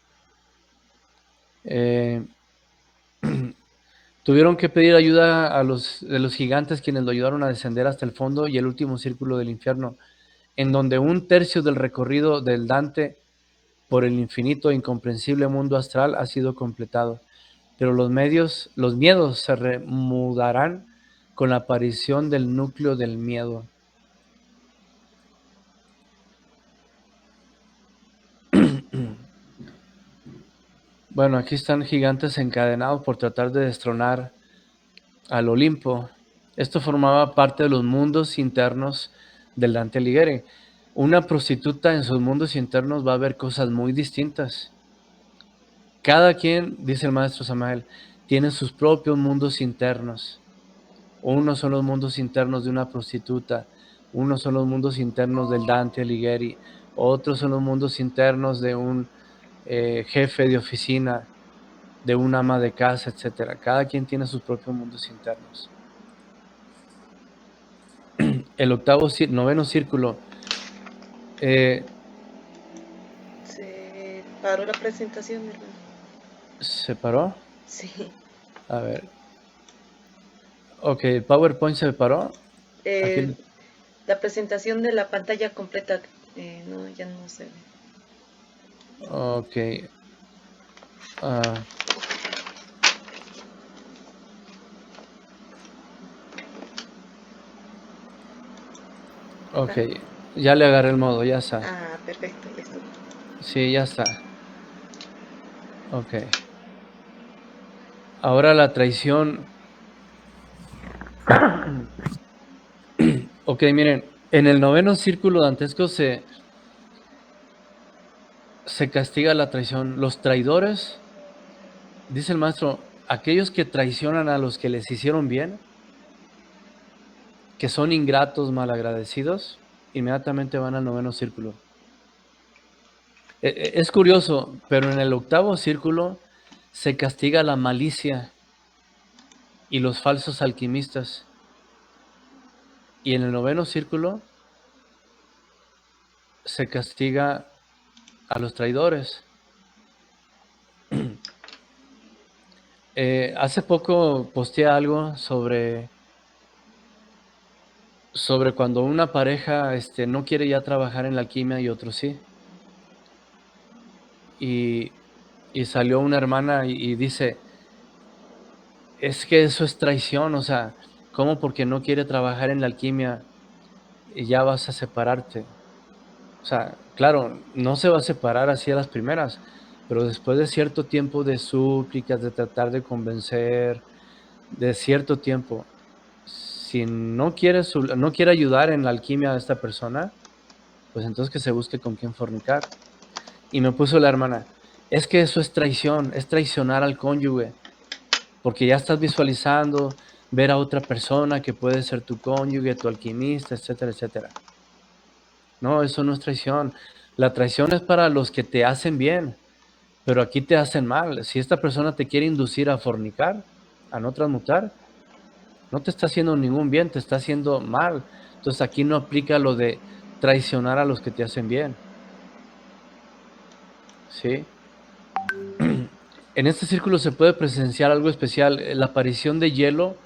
Tuvieron que pedir ayuda de los gigantes quienes lo ayudaron a descender hasta el fondo y el último círculo del infierno, en donde 1/3 del recorrido del Dante por el infinito e incomprensible mundo astral ha sido completado. Pero los miedos se remudarán con la aparición del núcleo del miedo. Bueno, aquí están gigantes encadenados por tratar de destronar al Olimpo. Esto formaba parte de los mundos internos del Dante Alighieri. Una prostituta en sus mundos internos va a ver cosas muy distintas. Cada quien, dice el maestro Samael, tiene sus propios mundos internos. Unos son los mundos internos de una prostituta, unos son los mundos internos del Dante Alighieri, otros son los mundos internos de un jefe de oficina, de un ama de casa, etc. Cada quien tiene sus propios mundos internos. El noveno círculo. Se paró la presentación, hermano. ¿Se paró? Sí. A ver. Ok, el PowerPoint se paró. La presentación de la pantalla completa, no, ya no se ve. Ok. ah, ok. ¿Está? Ya le agarré el modo, ya está. Ah, perfecto, ya estuvo. Sí, ya está. Ok. Ahora la traición. Ok, miren, en el noveno círculo dantesco se castiga la traición. Los traidores, dice el maestro, aquellos que traicionan a los que les hicieron bien, que son ingratos, malagradecidos, inmediatamente van al noveno círculo. Es curioso, pero en el octavo círculo se castiga la malicia y los falsos alquimistas. Y en el noveno círculo se castiga a los traidores. Hace poco posteé algo sobre cuando una pareja no quiere ya trabajar en la alquimia y otro sí. Y, y salió una hermana y dice, es que eso es traición, o sea, ¿cómo porque no quiere trabajar en la alquimia y ya vas a separarte? O sea, claro, no se va a separar así a las primeras, pero después de cierto tiempo de súplicas, de tratar de convencer, de cierto tiempo, si no quiere, no quiere ayudar en la alquimia a esta persona, pues entonces que se busque con quién fornicar. Y me puso la hermana, es que eso es traición, es traicionar al cónyuge, porque ya estás visualizando ver a otra persona que puede ser tu cónyuge, tu alquimista, etcétera, etcétera. No, eso no es traición. La traición es para los que te hacen bien, pero aquí te hacen mal. Si esta persona te quiere inducir a fornicar, a no transmutar, no te está haciendo ningún bien, te está haciendo mal. Entonces aquí no aplica lo de traicionar a los que te hacen bien. ¿Sí? En este círculo se puede presenciar algo especial, la aparición de hielo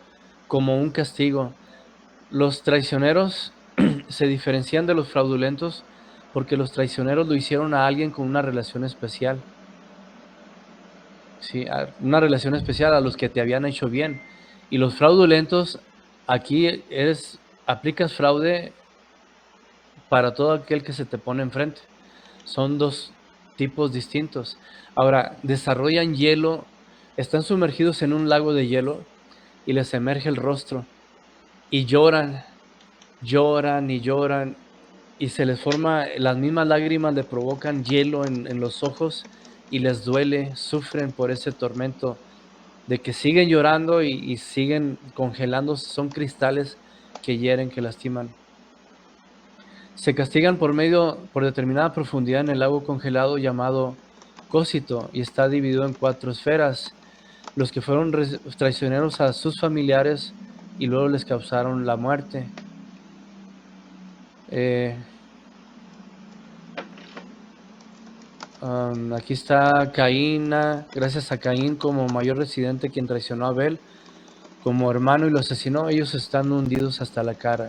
como un castigo. Los traicioneros se diferencian de los fraudulentos porque los traicioneros lo hicieron a alguien con una relación especial. Sí, una relación especial a los que te habían hecho bien. Y los fraudulentos, aquí aplicas fraude para todo aquel que se te pone enfrente. Son dos tipos distintos. Ahora, desarrollan hielo, están sumergidos en un lago de hielo y les emerge el rostro y lloran, lloran y lloran y se les forma, las mismas lágrimas le provocan hielo en los ojos y les duele, sufren por ese tormento de que siguen llorando y siguen congelándose, son cristales que hieren, que lastiman. Se castigan por determinada profundidad en el lago congelado llamado Cósito y está dividido en 4 esferas. Los que fueron traicioneros a sus familiares y luego les causaron la muerte. Aquí está Caína, gracias a Caín como mayor residente quien traicionó a Abel como hermano y lo asesinó, ellos están hundidos hasta la cara.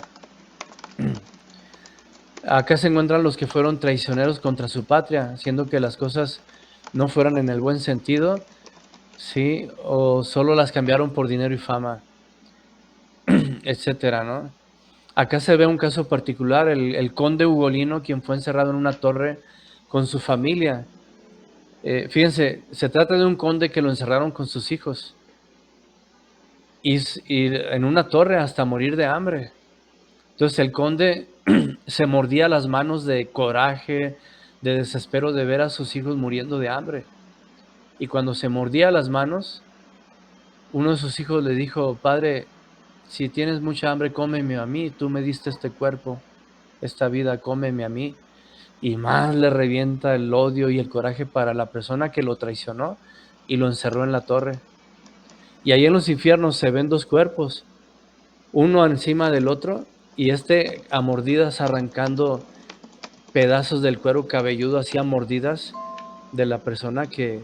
Acá se encuentran los que fueron traicioneros contra su patria, siendo que las cosas no fueran en el buen sentido, sí, o solo las cambiaron por dinero y fama, etcétera, ¿no? Acá se ve un caso particular, el conde Ugolino, quien fue encerrado en una torre con su familia. Fíjense, se trata de un conde que lo encerraron con sus hijos y en una torre hasta morir de hambre. Entonces el conde se mordía las manos de coraje, de desespero de ver a sus hijos muriendo de hambre. Y cuando se mordía las manos, uno de sus hijos le dijo, padre, si tienes mucha hambre, cómeme a mí, tú me diste este cuerpo, esta vida, cómeme a mí. Y más le revienta el odio y el coraje para la persona que lo traicionó y lo encerró en la torre. Y ahí en los infiernos se ven 2 cuerpos, uno encima del otro, y a mordidas arrancando pedazos del cuero cabelludo, hacía mordidas de la persona que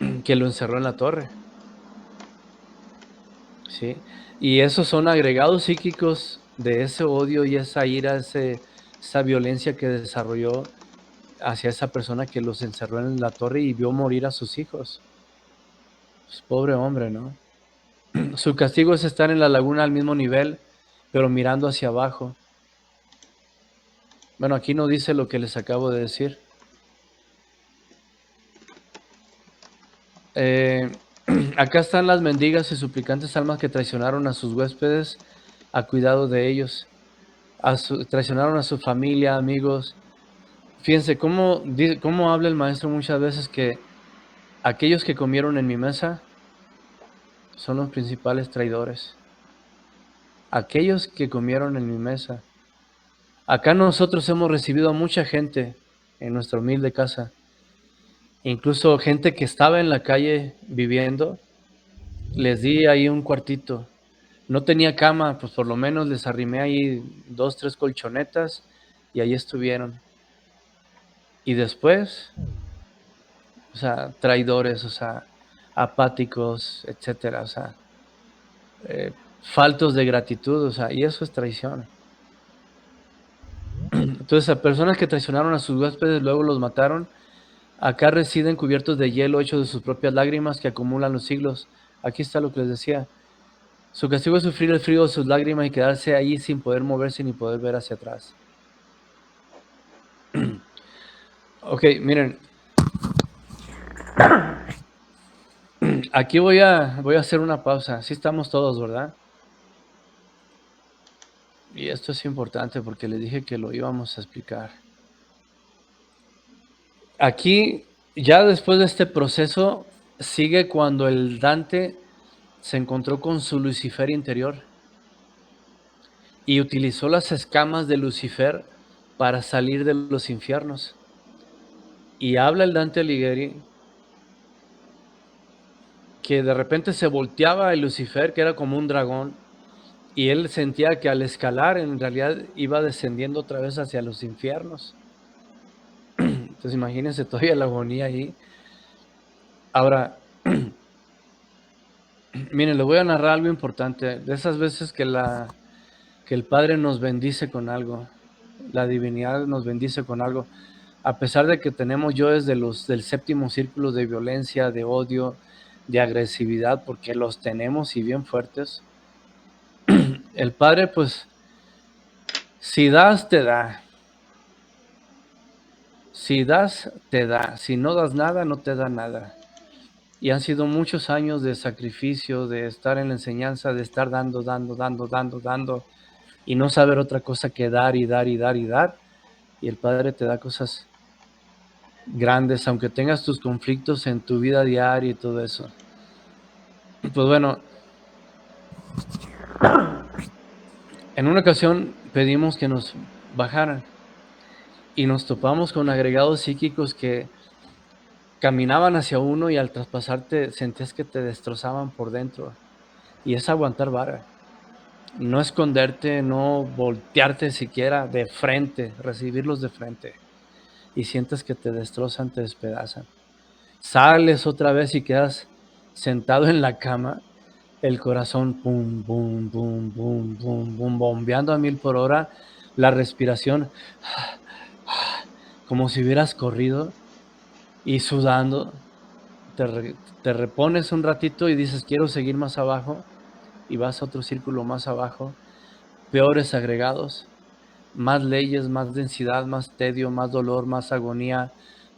lo encerró en la torre. ¿Sí? Y esos son agregados psíquicos de ese odio y esa ira, esa violencia que desarrolló hacia esa persona que los encerró en la torre y vio morir a sus hijos. Pues, pobre hombre, ¿no? Su castigo es estar en la laguna al mismo nivel, pero mirando hacia abajo. Bueno, aquí no dice lo que les acabo de decir. Acá están las mendigas y suplicantes almas que traicionaron a sus huéspedes a cuidado de ellos. Traicionaron a su familia, amigos. Fíjense cómo habla el maestro muchas veces que aquellos que comieron en mi mesa son los principales traidores. Aquellos que comieron en mi mesa. Acá nosotros hemos recibido a mucha gente en nuestra humilde casa. Incluso gente que estaba en la calle viviendo, les di ahí un cuartito. No tenía cama, pues por lo menos les arrimé ahí 2, 3 colchonetas y ahí estuvieron. Y después, o sea, traidores, o sea, apáticos, etcétera, o sea, faltos de gratitud, o sea, y eso es traición. Entonces, a personas que traicionaron a sus huéspedes, luego los mataron. Acá residen cubiertos de hielo hecho de sus propias lágrimas que acumulan los siglos. Aquí está lo que les decía. Su castigo es sufrir el frío de sus lágrimas y quedarse ahí sin poder moverse ni poder ver hacia atrás. Ok, miren. Aquí voy a hacer una pausa. Sí estamos todos, ¿verdad? Y esto es importante porque les dije que lo íbamos a explicar. Aquí, ya después de este proceso, sigue cuando el Dante se encontró con su Lucifer interior y utilizó las escamas de Lucifer para salir de los infiernos. Y habla el Dante Alighieri que de repente se volteaba el Lucifer, que era como un dragón, y él sentía que al escalar en realidad iba descendiendo otra vez hacia los infiernos. Entonces imagínense todavía la agonía ahí. Ahora, miren, les voy a narrar algo importante. De esas veces que el Padre nos bendice con algo, la divinidad nos bendice con algo, a pesar de que tenemos yo desde del séptimo círculo de violencia, de odio, de agresividad, porque los tenemos y bien fuertes. El Padre, pues, si das, te da. Si das, te da. Si no das nada, no te da nada. Y han sido muchos años de sacrificio, de estar en la enseñanza, de estar dando, y no saber otra cosa que dar y dar y dar y dar. Y el Padre te da cosas grandes, aunque tengas tus conflictos en tu vida diaria y todo eso. Pues bueno, en una ocasión pedimos que nos bajaran y nos topamos con agregados psíquicos que caminaban hacia uno y al traspasarte sentías que te destrozaban por dentro. Y es aguantar vara. No esconderte, no voltearte siquiera de frente, recibirlos de frente. Y sientes que te destrozan, te despedazan. Sales otra vez y quedas sentado en la cama, el corazón pum, pum, pum, pum, pum, pum, bombeando a 1000 por hora, la respiración como si hubieras corrido y sudando. Te repones un ratito y dices, quiero seguir más abajo, y vas a otro círculo más abajo, peores agregados, más leyes, más densidad, más tedio, más dolor, más agonía,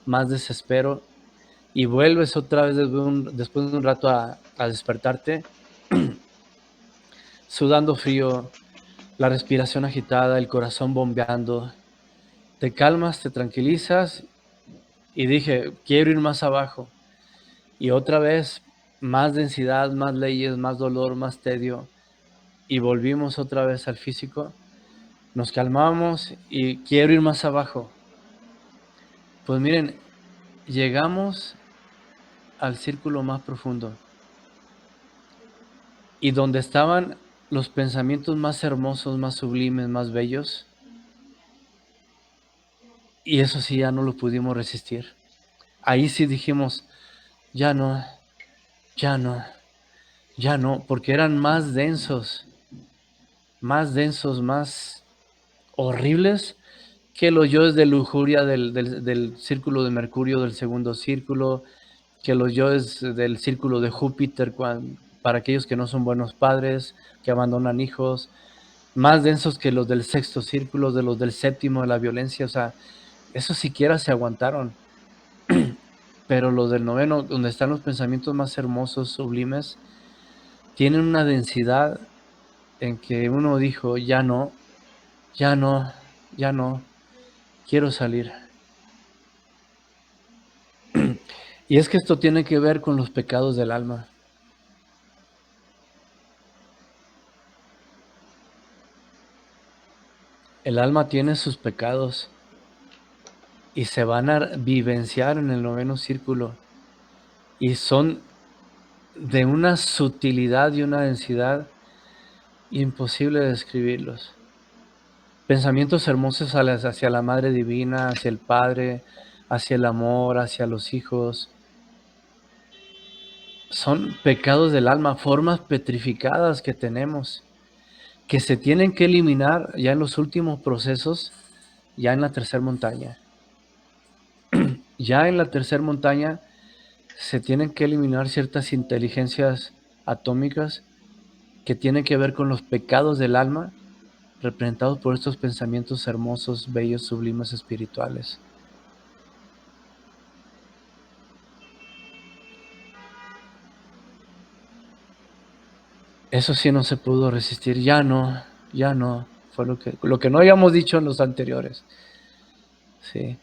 más desespero, y vuelves otra vez después de un rato a despertarte, sudando frío, la respiración agitada, el corazón bombeando. Te calmas, te tranquilizas y dije, quiero ir más abajo. Y otra vez, más densidad, más leyes, más dolor, más tedio. Y volvimos otra vez al físico. Nos calmamos y quiero ir más abajo. Pues miren, llegamos al círculo más profundo. Y donde estaban los pensamientos más hermosos, más sublimes, más bellos. Y eso sí, ya no lo pudimos resistir. Ahí sí dijimos, ya no, ya no, ya no, porque eran más densos, más horribles que los yoes de lujuria del círculo de Mercurio, del segundo círculo, que los yoes del círculo de Júpiter, para aquellos que no son buenos padres, que abandonan hijos, más densos que los del sexto círculo, de los del séptimo, de la violencia. O sea, esos siquiera se aguantaron. Pero los del noveno, donde están los pensamientos más hermosos, sublimes, tienen una densidad en que uno dijo, ya no, ya no, ya no, quiero salir. Y es que esto tiene que ver con los pecados del alma. El alma tiene sus pecados y se van a vivenciar en el noveno círculo. Y son de una sutilidad y una densidad imposible de describirlos. Pensamientos hermosos hacia la Madre Divina, hacia el Padre, hacia el amor, hacia los hijos. Son pecados del alma, formas petrificadas que tenemos, que se tienen que eliminar ya en los últimos procesos, ya en la tercera montaña. Ya en la tercera montaña se tienen que eliminar ciertas inteligencias atómicas que tienen que ver con los pecados del alma, representados por estos pensamientos hermosos, bellos, sublimes, espirituales. Eso sí no se pudo resistir, ya no, fue lo que no habíamos dicho en los anteriores. Sí.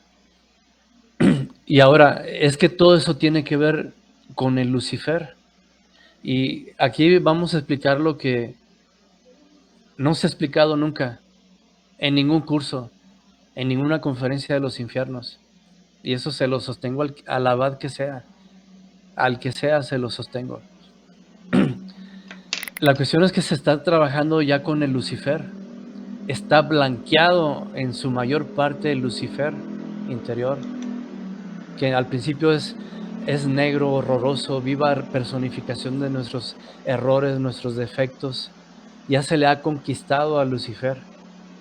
Y ahora, es que todo eso tiene que ver con el Lucifer. Y aquí vamos a explicar lo que no se ha explicado nunca, en ningún curso, en ninguna conferencia de los infiernos. Y eso se lo sostengo al abad que sea, al que sea se lo sostengo. La cuestión es que se está trabajando ya con el Lucifer. Está blanqueado en su mayor parte el Lucifer interior, que al principio es negro, horroroso, viva personificación de nuestros errores, nuestros defectos. Ya se le ha conquistado a Lucifer,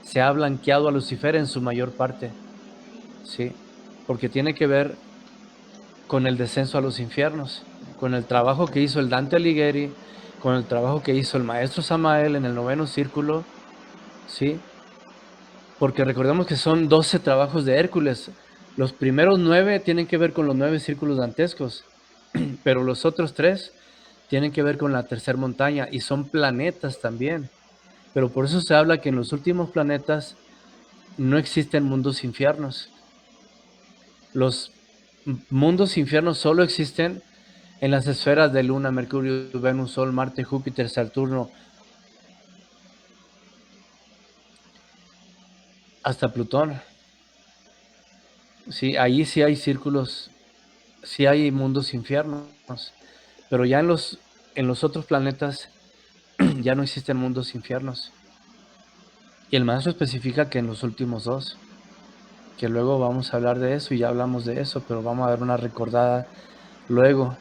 se ha blanqueado a Lucifer en su mayor parte, ¿sí? Porque tiene que ver con el descenso a los infiernos, con el trabajo que hizo el Dante Alighieri, con el trabajo que hizo el maestro Samael en el noveno círculo, ¿sí? Porque recordemos que son 12 trabajos de Hércules. Los primeros 9 tienen que ver con los 9 círculos dantescos, pero los otros 3 tienen que ver con la tercera montaña y son planetas también. Pero por eso se habla que en los últimos planetas no existen mundos infiernos. Los mundos infiernos solo existen en las esferas de Luna, Mercurio, Venus, Sol, Marte, Júpiter, Saturno, hasta Plutón. Sí, ahí sí hay círculos, sí hay mundos infiernos, pero ya en los otros planetas ya no existen mundos infiernos. Y el maestro especifica que en los últimos 2, que luego vamos a hablar de eso y ya hablamos de eso, pero vamos a dar una recordada luego.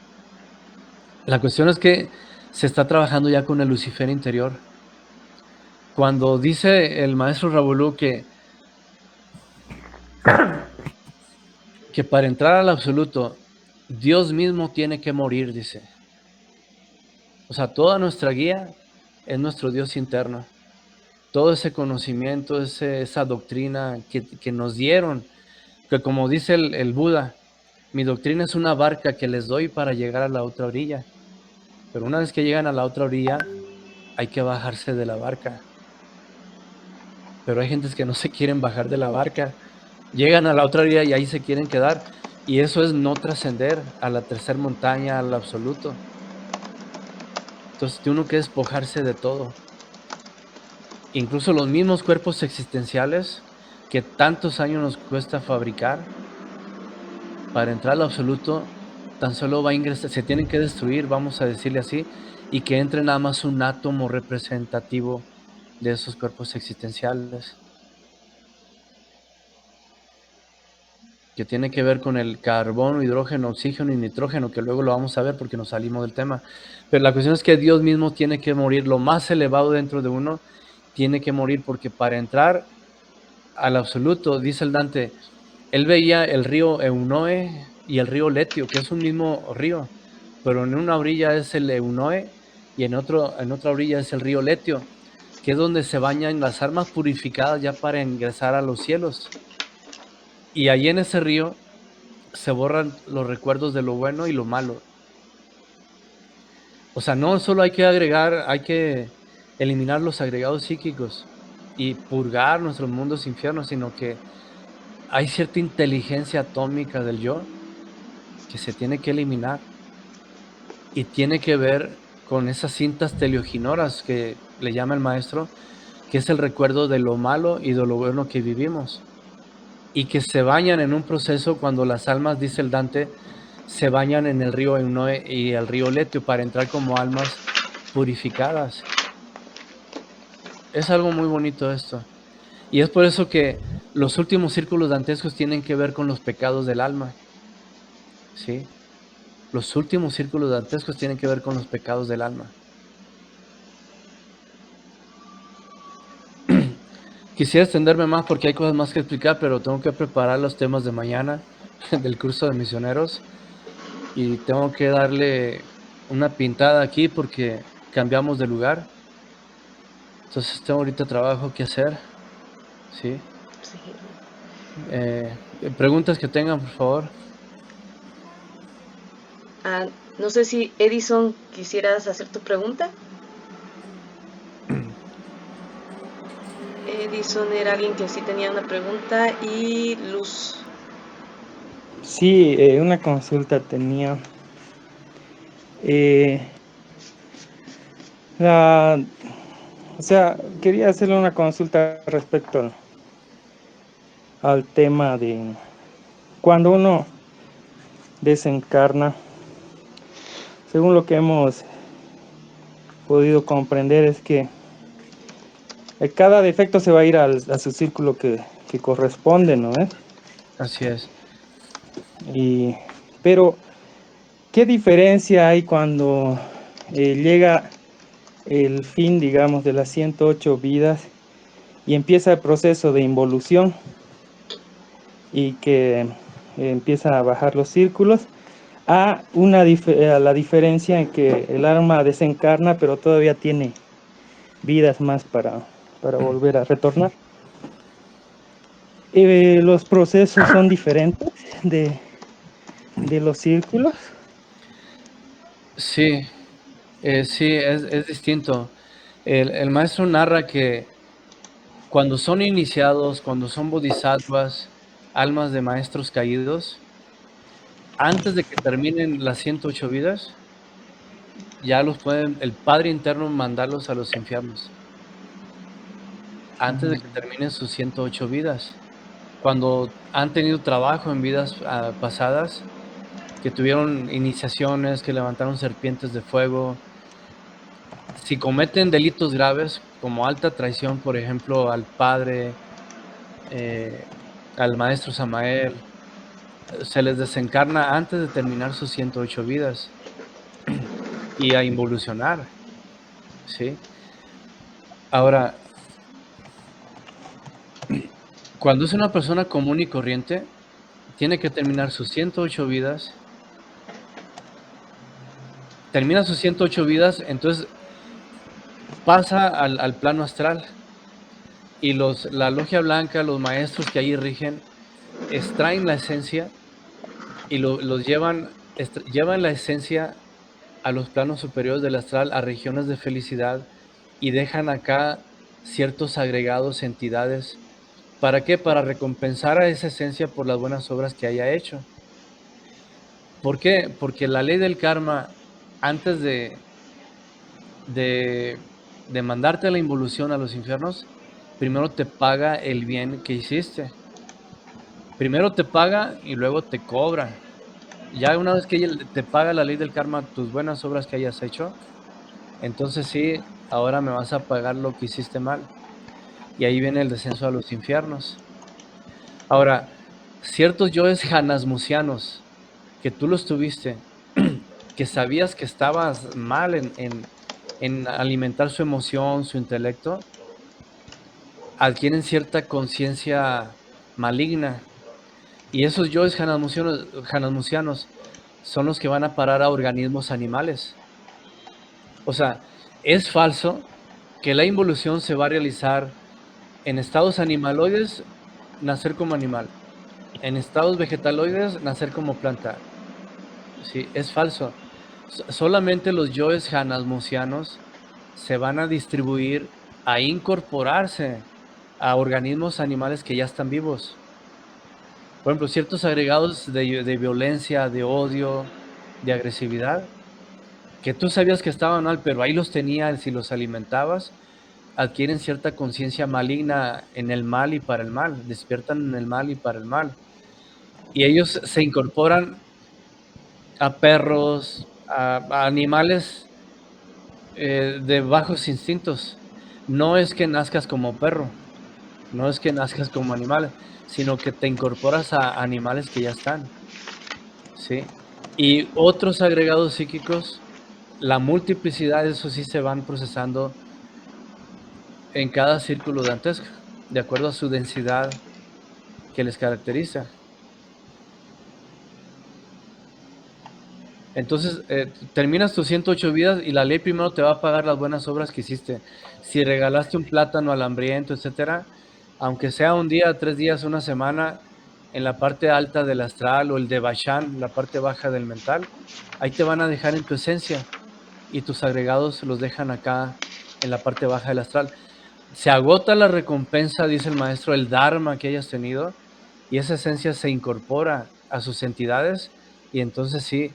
La cuestión es que se está trabajando ya con el Lucifer interior. Cuando dice el maestro Rabulú que para entrar al absoluto, Dios mismo tiene que morir, dice. O sea, toda nuestra guía es nuestro Dios interno. Todo ese conocimiento, esa doctrina que nos dieron, que como dice el Buda, mi doctrina es una barca que les doy para llegar a la otra orilla. Pero una vez que llegan a la otra orilla, hay que bajarse de la barca. Pero hay gentes que no se quieren bajar de la barca. Llegan a la otra orilla y ahí se quieren quedar. Y eso es no trascender a la tercera montaña, al absoluto. Entonces tiene uno que despojarse de todo. Incluso los mismos cuerpos existenciales que tantos años nos cuesta fabricar, para entrar al absoluto, tan solo va a ingresar, se tienen que destruir, vamos a decirle así, y que entre nada más un átomo representativo de esos cuerpos existenciales, que tiene que ver con el carbono, hidrógeno, oxígeno y nitrógeno, que luego lo vamos a ver porque nos salimos del tema. Pero la cuestión es que Dios mismo tiene que morir, lo más elevado dentro de uno tiene que morir, porque para entrar al absoluto, dice el Dante. Él veía el río Eunoe y el río Letio, que es un mismo río, pero en una orilla es el Eunoe y en otra orilla es el río Letio, que es donde se bañan las almas purificadas ya para ingresar a los cielos. Y ahí en ese río se borran los recuerdos de lo bueno y lo malo. O sea, no solo hay que eliminar los agregados psíquicos y purgar nuestros mundos infiernos, sino que hay cierta inteligencia atómica del yo que se tiene que eliminar y tiene que ver con esas cintas teleoginoras que le llama el maestro, que es el recuerdo de lo malo y de lo bueno que vivimos, y que se bañan en un proceso cuando las almas, dice el Dante, se bañan en el río Eunoe y el río Letio para entrar como almas purificadas. Es algo muy bonito esto. Y es por eso que los últimos círculos dantescos tienen que ver con los pecados del alma. ¿Sí? Los últimos círculos dantescos tienen que ver con los pecados del alma. Quisiera extenderme más porque hay cosas más que explicar, pero tengo que preparar los temas de mañana del curso de misioneros y tengo que darle una pintada aquí porque cambiamos de lugar. Entonces tengo ahorita trabajo que hacer. ¿Sí? Sí. Preguntas que tengan, por favor. No sé si Edison quisieras hacer tu pregunta. Edison era alguien que sí tenía una pregunta y Luz. Sí, una consulta tenía. O sea, quería hacerle una consulta respecto al tema de cuando uno desencarna. Según lo que hemos podido comprender es que cada defecto se va a ir a su círculo que corresponde, ¿no? Así es. Pero, ¿qué diferencia hay cuando llega el fin, digamos, de las 108 vidas y empieza el proceso de involución y que empieza a bajar los círculos, a la diferencia en que el alma desencarna pero todavía tiene vidas más para volver a retornar? ¿Los procesos son diferentes de los círculos? Sí, sí, es distinto. El maestro narra que cuando son iniciados, cuando son bodhisattvas, almas de maestros caídos, antes de que terminen las 108 vidas, ya los pueden, el Padre Interno mandarlos a los infiernos. Antes de que terminen sus 108 vidas. Cuando han tenido trabajo en vidas pasadas, que tuvieron iniciaciones, que levantaron serpientes de fuego, si cometen delitos graves como alta traición, por ejemplo, al padre, al maestro Samael, se les desencarna antes de terminar sus 108 vidas y a involucionar, ¿sí? Ahora, cuando es una persona común y corriente, tiene que terminar sus 108 vidas, termina sus 108 vidas, entonces pasa al plano astral y la logia blanca, los maestros que ahí rigen, extraen la esencia y los llevan la esencia a los planos superiores del astral, a regiones de felicidad, y dejan acá ciertos agregados, entidades. ¿Para qué? Para recompensar a esa esencia por las buenas obras que haya hecho. ¿Por qué? Porque la ley del karma, antes de mandarte a la involución a los infiernos, primero te paga el bien que hiciste. Primero te paga y luego te cobra. Ya una vez que ella te paga la ley del karma tus buenas obras que hayas hecho, entonces sí, ahora me vas a pagar lo que hiciste mal. Y ahí viene el descenso a los infiernos. Ahora, ciertos yoes janasmusianos, que tú los tuviste, que sabías que estabas mal en alimentar su emoción, su intelecto, adquieren cierta conciencia maligna. Y esos yoes hanasmusianos son los que van a parar a organismos animales. O sea, es falso que la involución se va a realizar en estados animaloides, nacer como animal. En estados vegetaloides, nacer como planta. Sí, es falso. Solamente los yoes hanasmusianos se van a distribuir, a incorporarse a organismos animales que ya están vivos. Por ejemplo, ciertos agregados de violencia, de odio, de agresividad, que tú sabías que estaban mal, pero ahí los tenías y los alimentabas, adquieren cierta conciencia maligna en el mal y para el mal, despiertan en el mal y para el mal. Y ellos se incorporan a perros, a animales de bajos instintos. No es que nazcas como perro, no es que nazcas como animal, sino que te incorporas a animales que ya están, ¿sí? Y otros agregados psíquicos, la multiplicidad, eso sí se van procesando en cada círculo dantesco, de acuerdo a su densidad que les caracteriza. Entonces, terminas tus 108 vidas y la ley primero te va a pagar las buenas obras que hiciste. Si regalaste un plátano al hambriento, etcétera, aunque sea un día, 3 días, una semana, en la parte alta del astral o el de Bashan, la parte baja del mental, ahí te van a dejar en tu esencia y tus agregados los dejan acá en la parte baja del astral. Se agota la recompensa, dice el maestro, el dharma que hayas tenido, y esa esencia se incorpora a sus entidades, y entonces sí,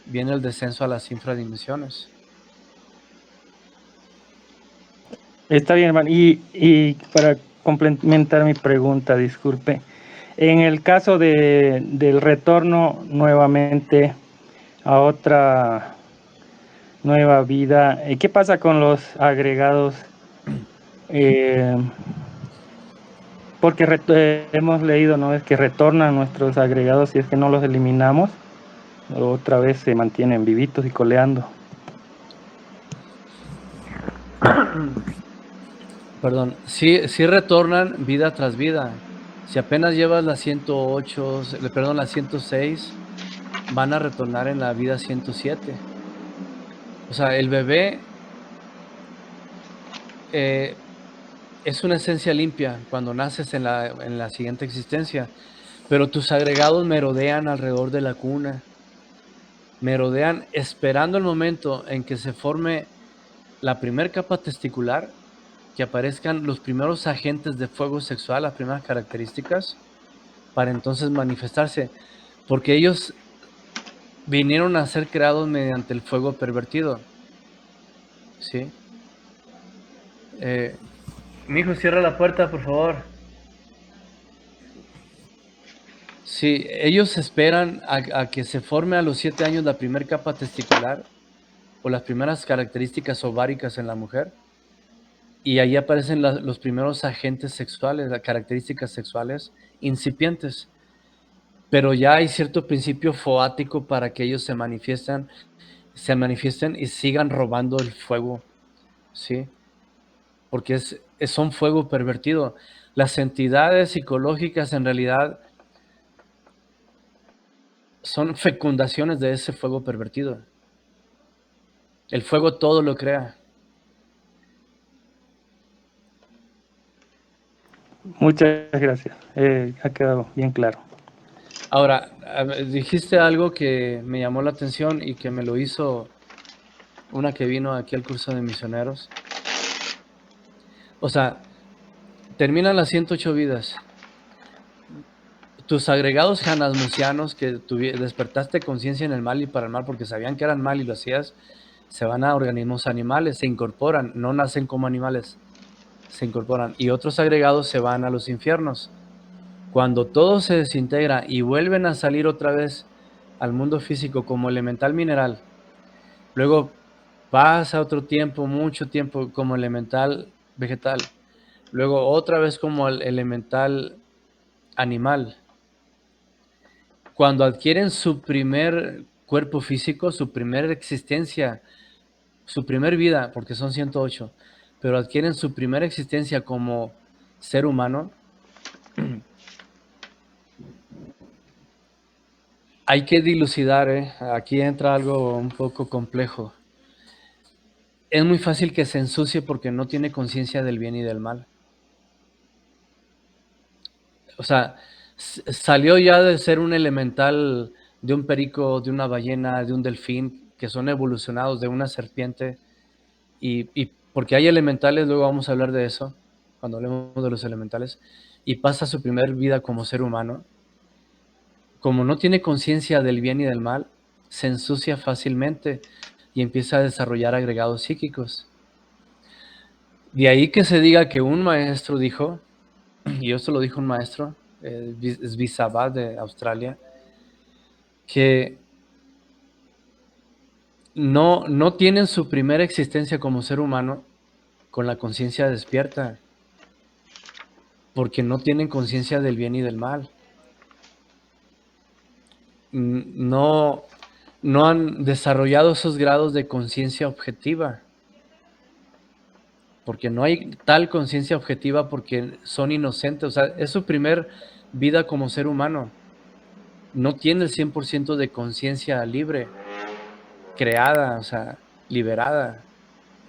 viene el descenso a las infradimensiones. Está bien, hermano. Y para complementar mi pregunta, disculpe, en el caso del retorno nuevamente a otra nueva vida, ¿qué pasa con los agregados? Porque hemos leído, ¿no? Es que retornan nuestros agregados si es que no los eliminamos, otra vez se mantienen vivitos y coleando. Perdón, sí retornan vida tras vida. Si apenas llevas la 108, perdón, la 106, van a retornar en la vida 107. O sea, el bebé es una esencia limpia cuando naces en la siguiente existencia, pero tus agregados merodean alrededor de la cuna, merodean esperando el momento en que se forme la primera capa testicular, que aparezcan los primeros agentes de fuego sexual, las primeras características, para entonces manifestarse, porque ellos vinieron a ser creados mediante el fuego pervertido, ¿sí? Mi hijo, cierra la puerta, por favor. Sí, ellos esperan a que se forme a los 7 años la primera capa testicular o las primeras características ováricas en la mujer, y ahí aparecen los primeros agentes sexuales, las características sexuales incipientes, pero ya hay cierto principio foático para que ellos se manifiesten y sigan robando el fuego, ¿sí? Porque son fuego pervertido. Las entidades psicológicas en realidad son fecundaciones de ese fuego pervertido. El fuego todo lo crea. Muchas gracias, ha quedado bien claro. Ahora, dijiste algo que me llamó la atención y que me lo hizo una que vino aquí al curso de misioneros. O sea, terminan las 108 vidas. Tus agregados hanasmusianos que despertaste conciencia en el mal y para el mal porque sabían que eran mal y lo hacías, se van a organismos animales, se incorporan, no nacen como animales, se incorporan. Y otros agregados se van a los infiernos. Cuando todo se desintegra y vuelven a salir otra vez al mundo físico como elemental mineral, luego pasa otro tiempo, mucho tiempo como elemental vegetal, luego otra vez como el elemental animal. Cuando adquieren su primer cuerpo físico, su primera existencia, su primer vida, porque son 108, pero adquieren su primera existencia como ser humano, hay que dilucidar, aquí entra algo un poco complejo. Es muy fácil que se ensucie porque no tiene conciencia del bien y del mal. O sea, salió ya de ser un elemental de un perico, de una ballena, de un delfín, que son evolucionados de una serpiente, y porque hay elementales, luego vamos a hablar de eso, cuando hablemos de los elementales, y pasa su primer vida como ser humano. Como no tiene conciencia del bien y del mal, se ensucia fácilmente y empieza a desarrollar agregados psíquicos. De ahí que se diga que un maestro dijo, y esto lo dijo un maestro, Svisabha de Australia, que no tienen su primera existencia como ser humano con la conciencia despierta, porque no tienen conciencia del bien y del mal. No, no han desarrollado esos grados de conciencia objetiva, porque no hay tal conciencia objetiva porque son inocentes. O sea, es su primer vida como ser humano. No tiene el 100% de conciencia libre, creada, o sea, liberada.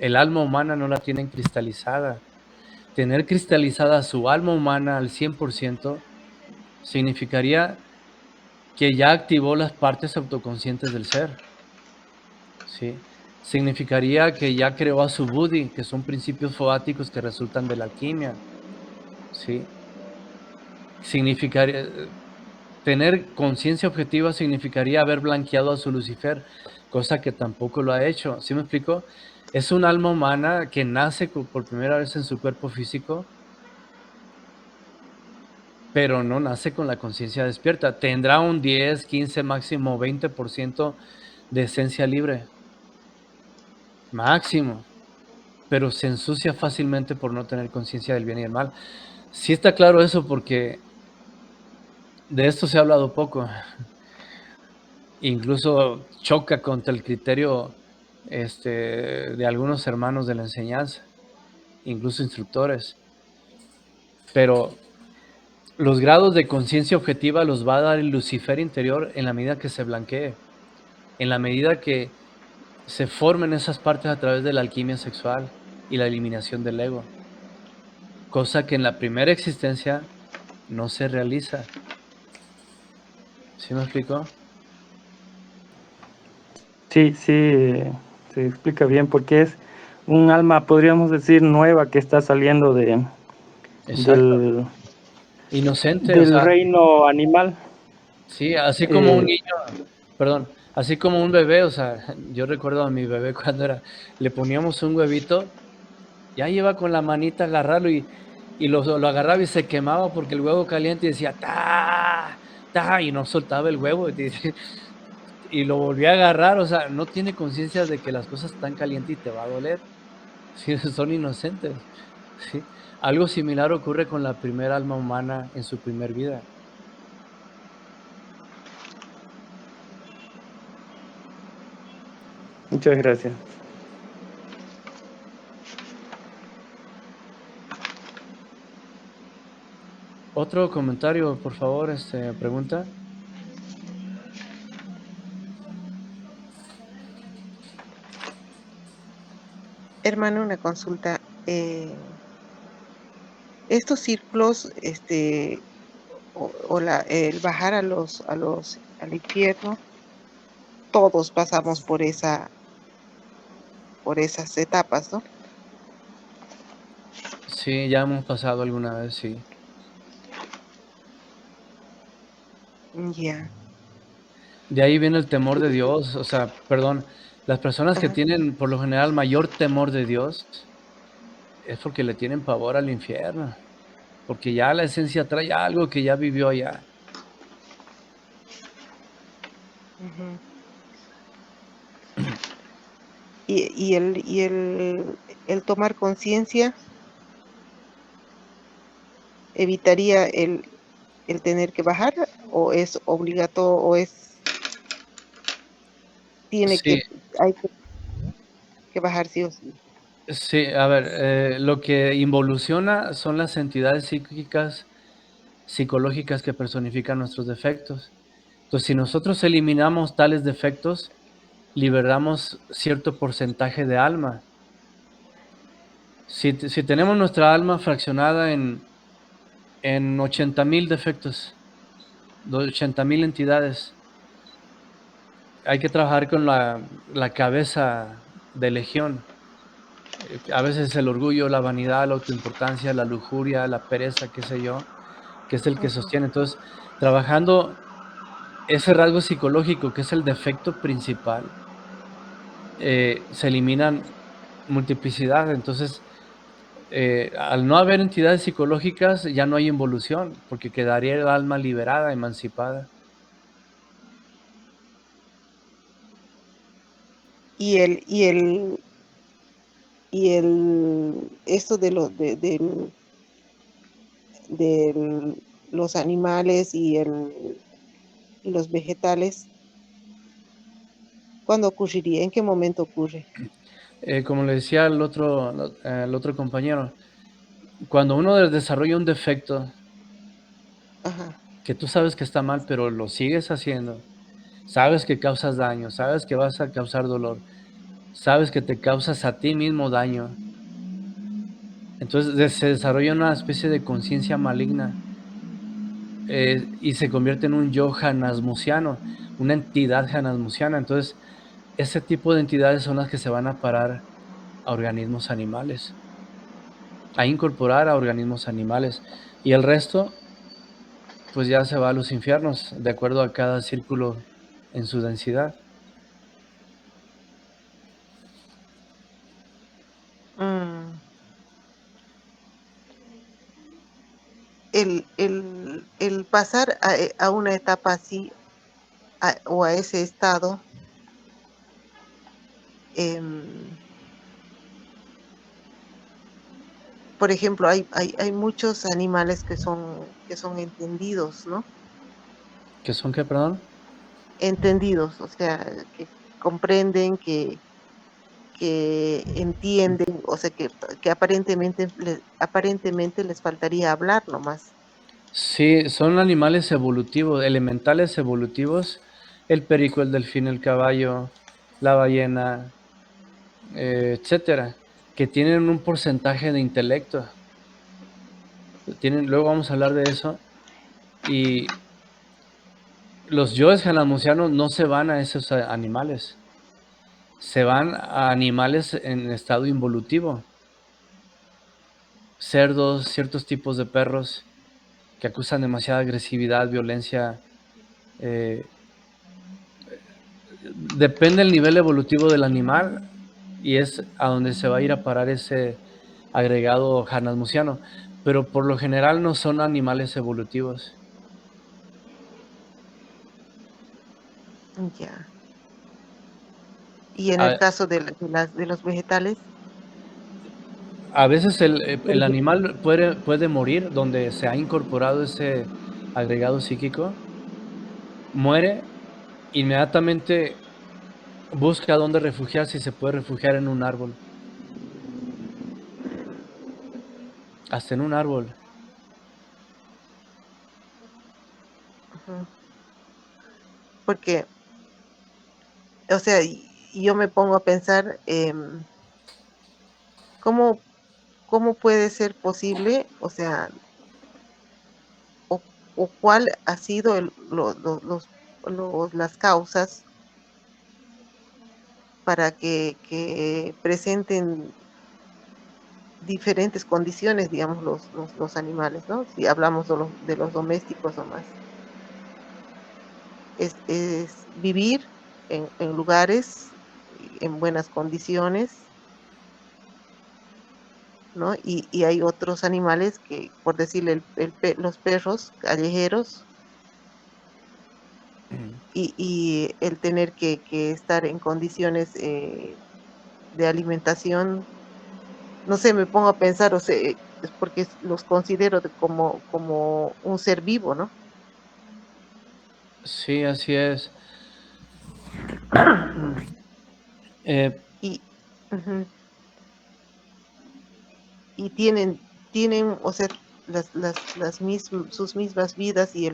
El alma humana no la tienen cristalizada. Tener cristalizada su alma humana al 100% significaría que ya activó las partes autoconscientes del ser, ¿sí? Significaría que ya creó a su buddhi, que son principios foáticos que resultan de la alquimia, ¿sí? Significaría, tener conciencia objetiva significaría haber blanqueado a su Lucifer, cosa que tampoco lo ha hecho. ¿Sí me explico? Es un alma humana que nace por primera vez en su cuerpo físico, pero no nace con la conciencia despierta. Tendrá un 10, 15, máximo 20% de esencia libre. Máximo. Pero se ensucia fácilmente por no tener conciencia del bien y del mal. Sí está claro eso porque de esto se ha hablado poco. Incluso choca contra el criterio de algunos hermanos de la enseñanza, incluso instructores. Pero los grados de conciencia objetiva los va a dar el Lucifer interior en la medida que se blanquee, en la medida que se formen esas partes a través de la alquimia sexual y la eliminación del ego, cosa que en la primera existencia no se realiza. ¿Sí me explico? Sí, se explica bien porque es un alma, podríamos decir, nueva que está saliendo Exacto. del, Inocente, o del sea, reino animal. sí, así como un Eh, niño, perdón, así como un bebé, o sea, yo recuerdo a mi bebé cuando le poníamos un huevito, ya iba con la manita a agarrarlo y lo agarraba y se quemaba porque el huevo caliente y decía, ¡ta! ¡Ta! Y no soltaba el huevo y lo volvía a agarrar, o sea, no tiene conciencia de que las cosas están calientes y te va a doler, sí, son inocentes, ¿sí? Algo similar ocurre con la primera alma humana en su primer vida. Muchas gracias. Otro comentario, por favor, pregunta. Hermano, una consulta. Estos círculos, el bajar al infierno, todos pasamos por esas etapas, ¿no? Sí, ya hemos pasado alguna vez, sí. Ya. De ahí viene el temor de Dios, o sea, perdón, las personas que Ajá. tienen por lo general mayor temor de Dios es porque le tienen pavor al infierno, porque ya la esencia trae algo que ya vivió allá. Ujú. El tomar conciencia evitaría el tener que bajar, o es obligatorio, tiene Sí, hay que bajar sí o sí. Sí, a ver, lo que involuciona son las entidades psíquicas, psicológicas que personifican nuestros defectos. Entonces, si nosotros eliminamos tales defectos, liberamos cierto porcentaje de alma. Si tenemos nuestra alma fraccionada en 80,000 defectos, 80,000 entidades, hay que trabajar con la cabeza de legión. A veces el orgullo, la vanidad, la autoimportancia, la lujuria, la pereza, qué sé yo, que es el que Ujú. sostiene. Entonces, trabajando ese rasgo psicológico, que es el defecto principal, se eliminan multiplicidad. Entonces, al no haber entidades psicológicas, ya no hay involución, porque quedaría el alma liberada, emancipada. Y esto de los animales y los vegetales, ¿cuándo ocurriría? ¿En qué momento ocurre? Como le decía el otro compañero, cuando uno desarrolla un defecto Ajá. que tú sabes que está mal, pero lo sigues haciendo, sabes que causas daño, sabes que vas a causar dolor, sabes que te causas a ti mismo daño. Entonces se desarrolla una especie de conciencia maligna, y se convierte en un yo janasmusiano, una entidad janasmusiana. Entonces, ese tipo de entidades son las que se van a parar a organismos animales, a incorporar a organismos animales. Y el resto, pues ya se va a los infiernos, de acuerdo a cada círculo en su densidad. Mm. El pasar a una etapa así o a ese estado, em, por ejemplo, hay muchos animales que son entendidos, ¿no? ¿Qué son qué, perdón? Entendidos, o sea, que comprenden, que entienden, o sea, que aparentemente les faltaría hablar nomás. Sí, son animales evolutivos, elementales evolutivos, el perico, el delfín, el caballo, la ballena, etcétera, que tienen un porcentaje de intelecto. Luego vamos a hablar de eso. Y los yoes jalamusianos no se van a esos animales, se van a animales en estado involutivo, cerdos, ciertos tipos de perros que acusan demasiada agresividad, violencia. eh, Depende del nivel evolutivo del animal y es a donde se va a ir a parar ese agregado janasmusiano, pero por lo general no son animales evolutivos. Ya. Y en el A, caso de los vegetales, a veces el animal puede morir donde se ha incorporado ese agregado psíquico, muere, inmediatamente busca dónde refugiarse y se puede refugiar en un árbol, hasta en un árbol. ujú, porque, o sea, y yo me pongo a pensar, ¿cómo, cómo puede ser posible, o sea, o, o cuál ha sido las causas para que presenten diferentes condiciones, digamos, los animales, ¿no? Si hablamos de los domésticos o más. Es vivir en lugares, en buenas condiciones, ¿no? Y hay otros animales que, por decirle, los perros callejeros y el tener que estar en condiciones de alimentación, no sé, me pongo a pensar, o sea, es porque los considero como un ser vivo, ¿no? Sí, así es. Eh, Y, ujú, y tienen, o sea, sus mismas vidas y